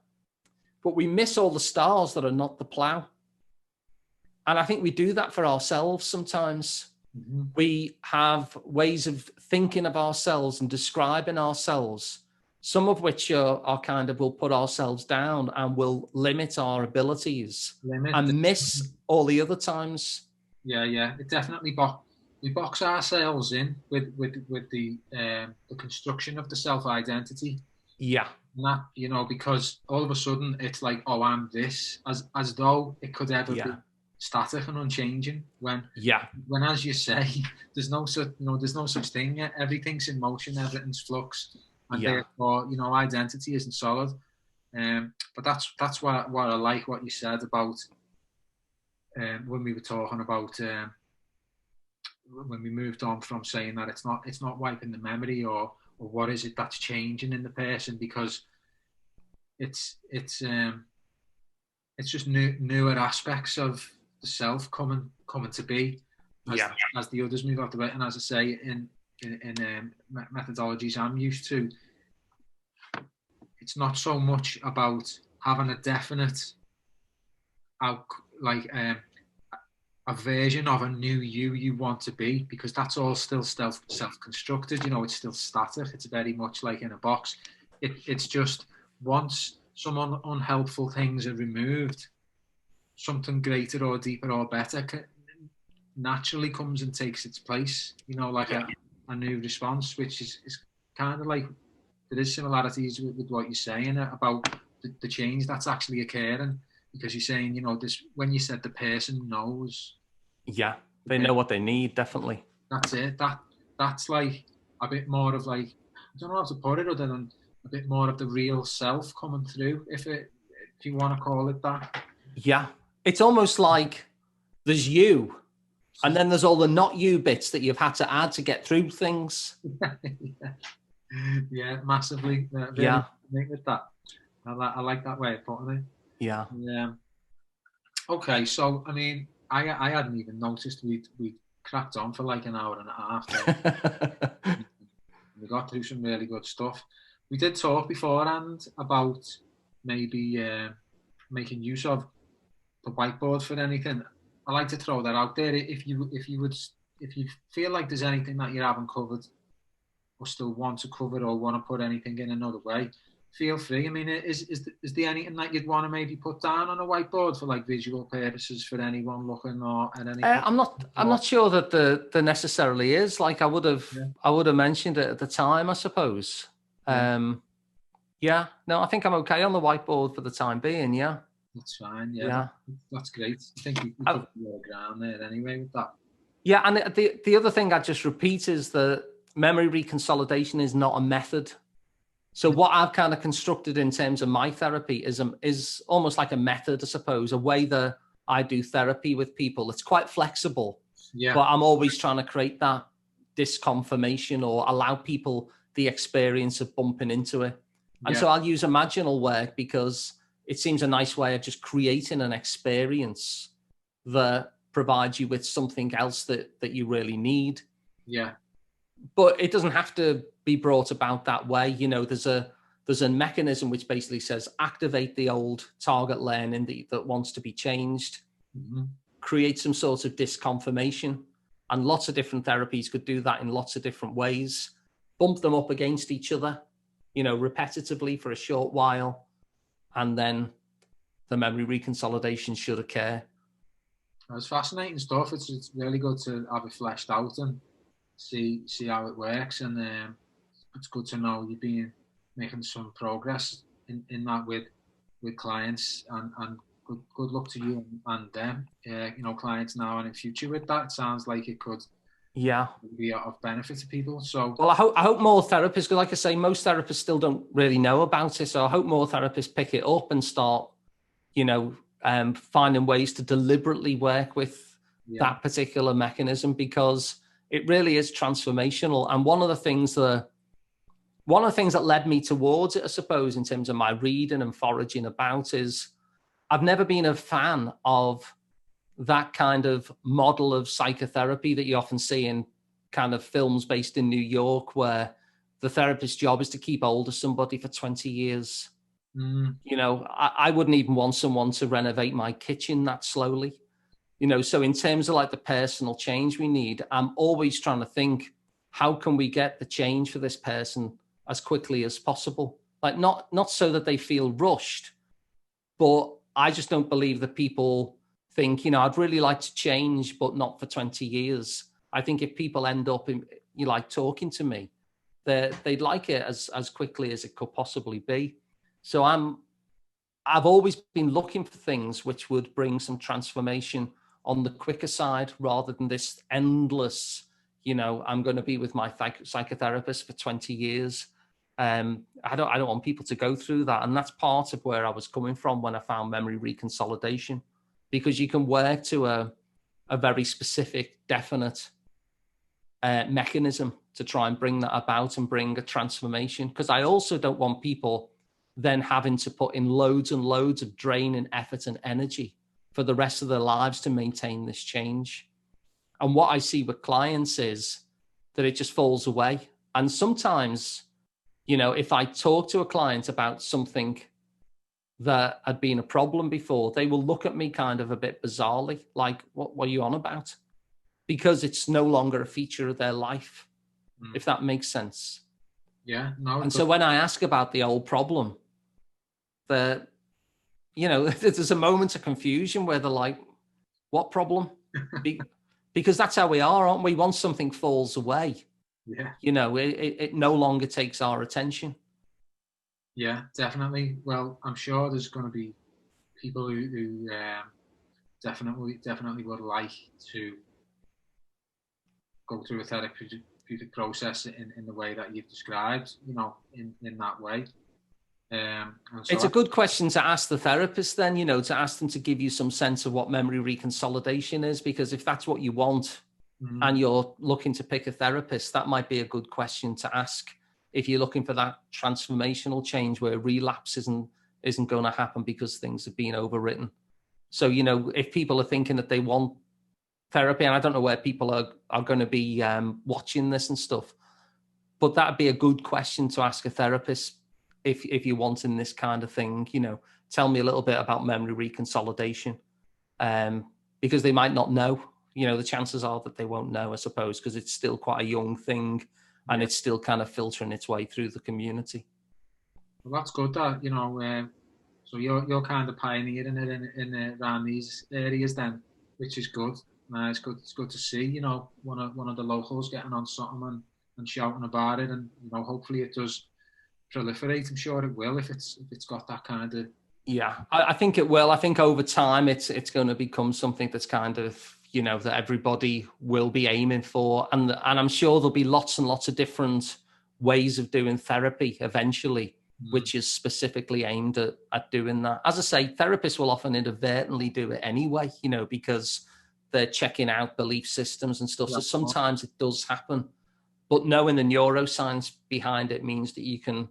but we miss all the stars that are not the plow. And I think we do that for ourselves sometimes. Mm-hmm. We have ways of thinking of ourselves and describing ourselves, some of which are kind of will put ourselves down and will limit our abilities and miss all the other times. Yeah. It definitely we box ourselves in with the construction of the self-identity. Yeah. And that, you know, because all of a sudden it's like, oh, I'm this, as though it could ever be static and unchanging. When as you say, there's no such thing yet. Everything's in motion, everything's flux, and therefore, you know, identity isn't solid. But that's what I like what you said about when we were talking about when we moved on from saying that it's not wiping the memory or what is it that's changing in the person, because it's just newer aspects of the self coming to be as the others move out the way. And as I say, in methodologies I'm used to, it's not so much about having a definite a version of a new you want to be, because that's all still self-constructed. You know, it's still static. It's very much like in a box. It's just once some unhelpful things are removed, something greater or deeper or better naturally comes and takes its place. You know, like a new response, which is kind of like, there is similarities with what you're saying about the change that's actually occurring, because you're saying, you know, this, when you said the person knows. Yeah, they know what they need, definitely. That's it. That's like a bit more of like, I don't know how to put it other than a bit more of the real self coming through, if you want to call it that. Yeah, it's almost like there's you, and then there's all the not you bits that you've had to add to get through things. Yeah, massively. With that, I like that way of putting it. Yeah. Okay, so I mean, I hadn't even noticed we cracked on for like an hour and a half. We got through some really good stuff. We did talk beforehand about maybe making use of the whiteboard for anything. I like to throw that out there. If you feel like there's anything that you haven't covered, or still want to cover, or want to put anything in another way, feel free. I mean, is there anything that you'd want to maybe put down on a whiteboard for like visual purposes for anyone looking, or at anything? I'm not sure that there necessarily is. Like I would have mentioned it at the time, I suppose. No, I think I'm okay on the whiteboard for the time being. Yeah. That's fine. Yeah, Yeah. that's great. I think we Oh, covered a lot of ground there anyway with that. yeah, and the other thing I just repeat is that memory reconsolidation is not a method. So what I've kind of constructed in terms of my therapy is almost like a method, I suppose, a way that I do therapy with people. It's quite flexible, Yeah, but I'm always trying to create that disconfirmation or allow people the experience of bumping into it. And yeah, so I'll use Imaginal work because it seems a nice way of just creating an experience that provides you with something else that you really need. yeah, But it doesn't have to be brought about that way. You know, there's a mechanism which basically says activate the old target learning that wants to be changed, create some sort of disconfirmation. And lots of different therapies could do that in lots of different ways. Bump them up against each other, you know, repetitively for a short while, and then the memory reconsolidation should occur. It's fascinating stuff. It's really good to have it fleshed out and see how it works. And it's good to know you've been making some progress in that with clients, and good luck to you and them. You know, clients now and in future with that. It sounds like it could be of benefit to people. So, well, I hope more therapists, because like I say, most therapists still don't really know about it. So I hope more therapists pick it up and start, you know, finding ways to deliberately work with that particular mechanism, because it really is transformational. And one of the things that led me towards it, I suppose, in terms of my reading and foraging about, is I've never been a fan of that kind of model of psychotherapy that you often see in kind of films based in New York, where the therapist's job is to keep hold of somebody for 20 years. You know, I wouldn't even want someone to renovate my kitchen that slowly. You know, so in terms of like the personal change we need, I'm always trying to think, how can we get the change for this person as quickly as possible? Like not so that they feel rushed, but I just don't believe that people think, you know, I'd really like to change, but not for 20 years. I think if people end up in, you like talking to me, they'd like it as quickly as it could possibly be. So I've always been looking for things which would bring some transformation on the quicker side, rather than this endless, you know, I'm going to be with my psychotherapist for 20 years. I don't want people to go through that. And that's part of where I was coming from when I found memory reconsolidation, because you can work to a very specific, definite mechanism to try and bring that about and bring a transformation. Because I also don't want people then having to put in loads and loads of drain and effort and energy for the rest of their lives to maintain this change. And what I see with clients is that it just falls away. And sometimes, you know, if I talk to a client about something that had been a problem before, they will look at me kind of a bit bizarrely, like, what are you on about? Because it's no longer a feature of their life, if that makes sense. Yeah, no. And so when I ask about the old problem, that, you know, there's a moment of confusion where they're like, what problem? Because that's how we are, aren't we? Once something falls away, you know, it no longer takes our attention. Yeah, definitely. Well, I'm sure there's going to be people who definitely would like to go through a therapeutic process in the way that you've described, you know, in that way. And so it's a good question to ask the therapist then, you know, to ask them to give you some sense of what memory reconsolidation is, because if that's what you want and you're looking to pick a therapist, that might be a good question to ask if you're looking for that transformational change where relapse isn't going to happen because things have been overwritten. So, you know, if people are thinking that they want therapy, and I don't know where people are going to be watching this and stuff, but that'd be a good question to ask a therapist. If you're wanting this kind of thing, you know, tell me a little bit about memory reconsolidation, because they might not know. You know, the chances are that they won't know, I suppose, because it's still quite a young thing and it's still kind of filtering its way through the community. Well, that's good that, you know, so you're kind of pioneering it in around these areas then, which is good. It's good to see, you know, one of the locals getting on something and shouting about it, and, you know, hopefully it does proliferate. I'm sure it will if it's got that kind of Yeah, I think it will. I think over time it's going to become something that's kind of, that everybody will be aiming for. And I'm sure there'll be lots and lots of different ways of doing therapy eventually, which is specifically aimed at doing that. As I say, therapists will often inadvertently do it anyway, because they're checking out belief systems and stuff. So sometimes it does happen. But knowing the neuroscience behind it means that you can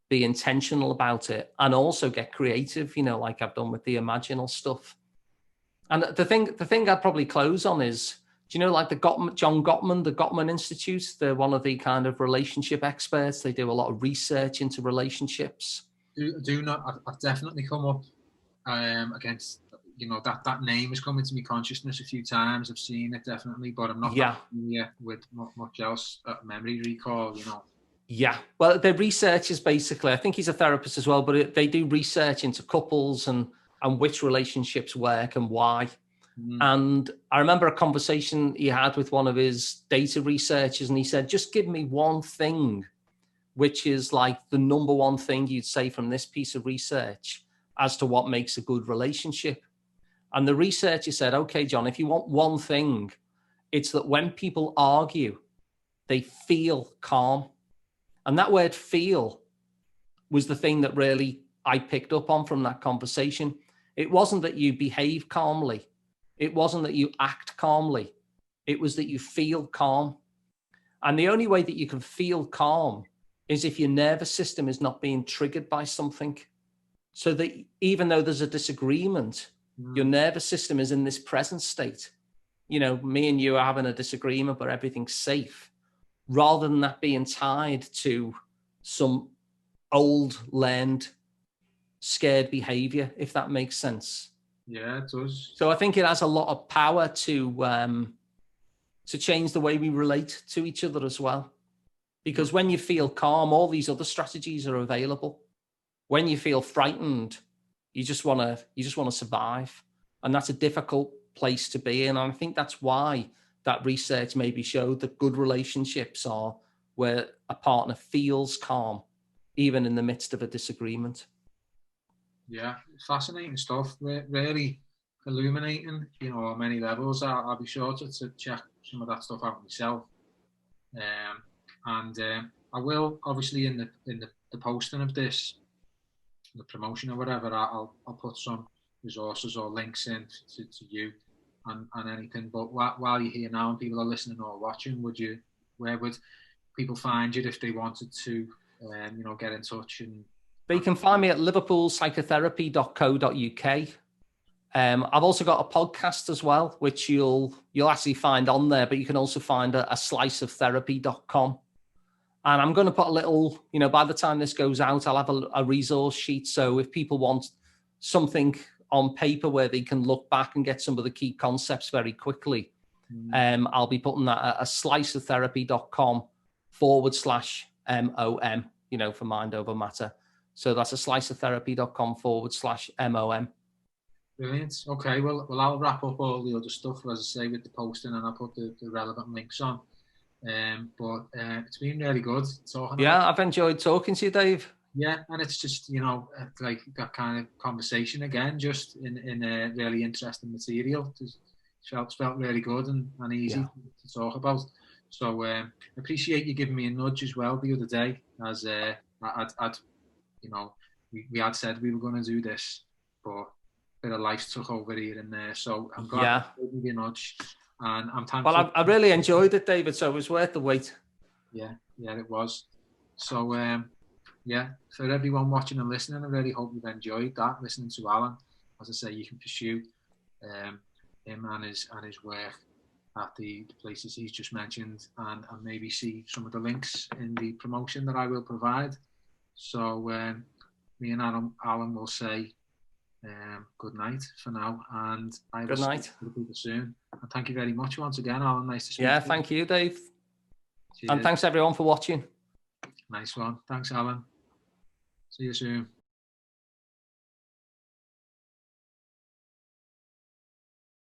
be intentional about it and also get creative, like I've done with the Imaginal stuff. And the thing I'd probably close on is, do you know, like John Gottman, the Gottman Institute? They're one of the kind of relationship experts. They do a lot of research into relationships. I've definitely come up against, that name has come into my consciousness a few times. I've seen it definitely, but I'm not familiar with much else, memory recall, Yeah, well, the research is basically, I think he's a therapist as well, but they do research into couples and which relationships work and why. And I remember a conversation he had with one of his data researchers, and he said, just give me one thing, which is like the number one thing you'd say from this piece of research as to what makes a good relationship. And the researcher said, okay, John, if you want one thing, it's that when people argue, they feel calm. And that word feel was the thing that really I picked up on from that conversation. It wasn't that you behave calmly. It wasn't that you act calmly. It was that you feel calm. And the only way that you can feel calm is if your nervous system is not being triggered by something. So that even though there's a disagreement, your nervous system is in this present state. Me and you are having a disagreement, but everything's safe. Rather than that being tied to some old learned scared behavior, if that makes sense. Yeah, it does. So I think it has a lot of power to change the way we relate to each other as well. Because when you feel calm, all these other strategies are available. When you feel frightened, you just want to survive. And that's a difficult place to be in. And I think that's why that research maybe showed that good relationships are where a partner feels calm, even in the midst of a disagreement. Yeah, fascinating stuff. Really illuminating, on many levels. I'll be sure to check some of that stuff out myself. And I will, obviously, in the posting of this, the promotion or whatever, I'll put some resources or links in to you and anything. But while you're here now and people are listening or watching, where would people find you if they wanted to, get in touch? And they can find me at liverpoolpsychotherapy.co.uk. I've also got a podcast as well, which you'll actually find on there, but you can also find a sliceoftherapy.com. And I'm going to put a little, by the time this goes out, I'll have a resource sheet. So if people want something on paper where they can look back and get some of the key concepts very quickly, I'll be putting that at a sliceoftherapy.com/MOM, for mind over matter. So that's a sliceoftherapy.com/MOM. Brilliant. Okay, well, I'll wrap up all the other stuff, as I say, with the posting, and I'll put the relevant links on. But it's been really good talking. Yeah, I've enjoyed talking to you, Dave. Yeah, and it's just, like that kind of conversation again, just in a really interesting material. It felt really good and easy to talk about. So I appreciate you giving me a nudge as well the other day, as we had said we were going to do this, but a bit of life took over here and there. So I'm glad you gave me a nudge, and I'm thankful. Well, I really enjoyed it, David, so it was worth the wait. Yeah, it was. So, for everyone watching and listening, I really hope you've enjoyed that, listening to Alun. As I say, you can pursue him and his work at the places he's just mentioned, and maybe see some of the links in the promotion that I will provide. So me and Alun will say good night for now, and I will see you soon. And thank you very much once again, Alun. Nice to speak to you. Yeah, thank you, Dave. Cheers. And thanks everyone for watching. Nice one. Thanks, Alun. See you soon.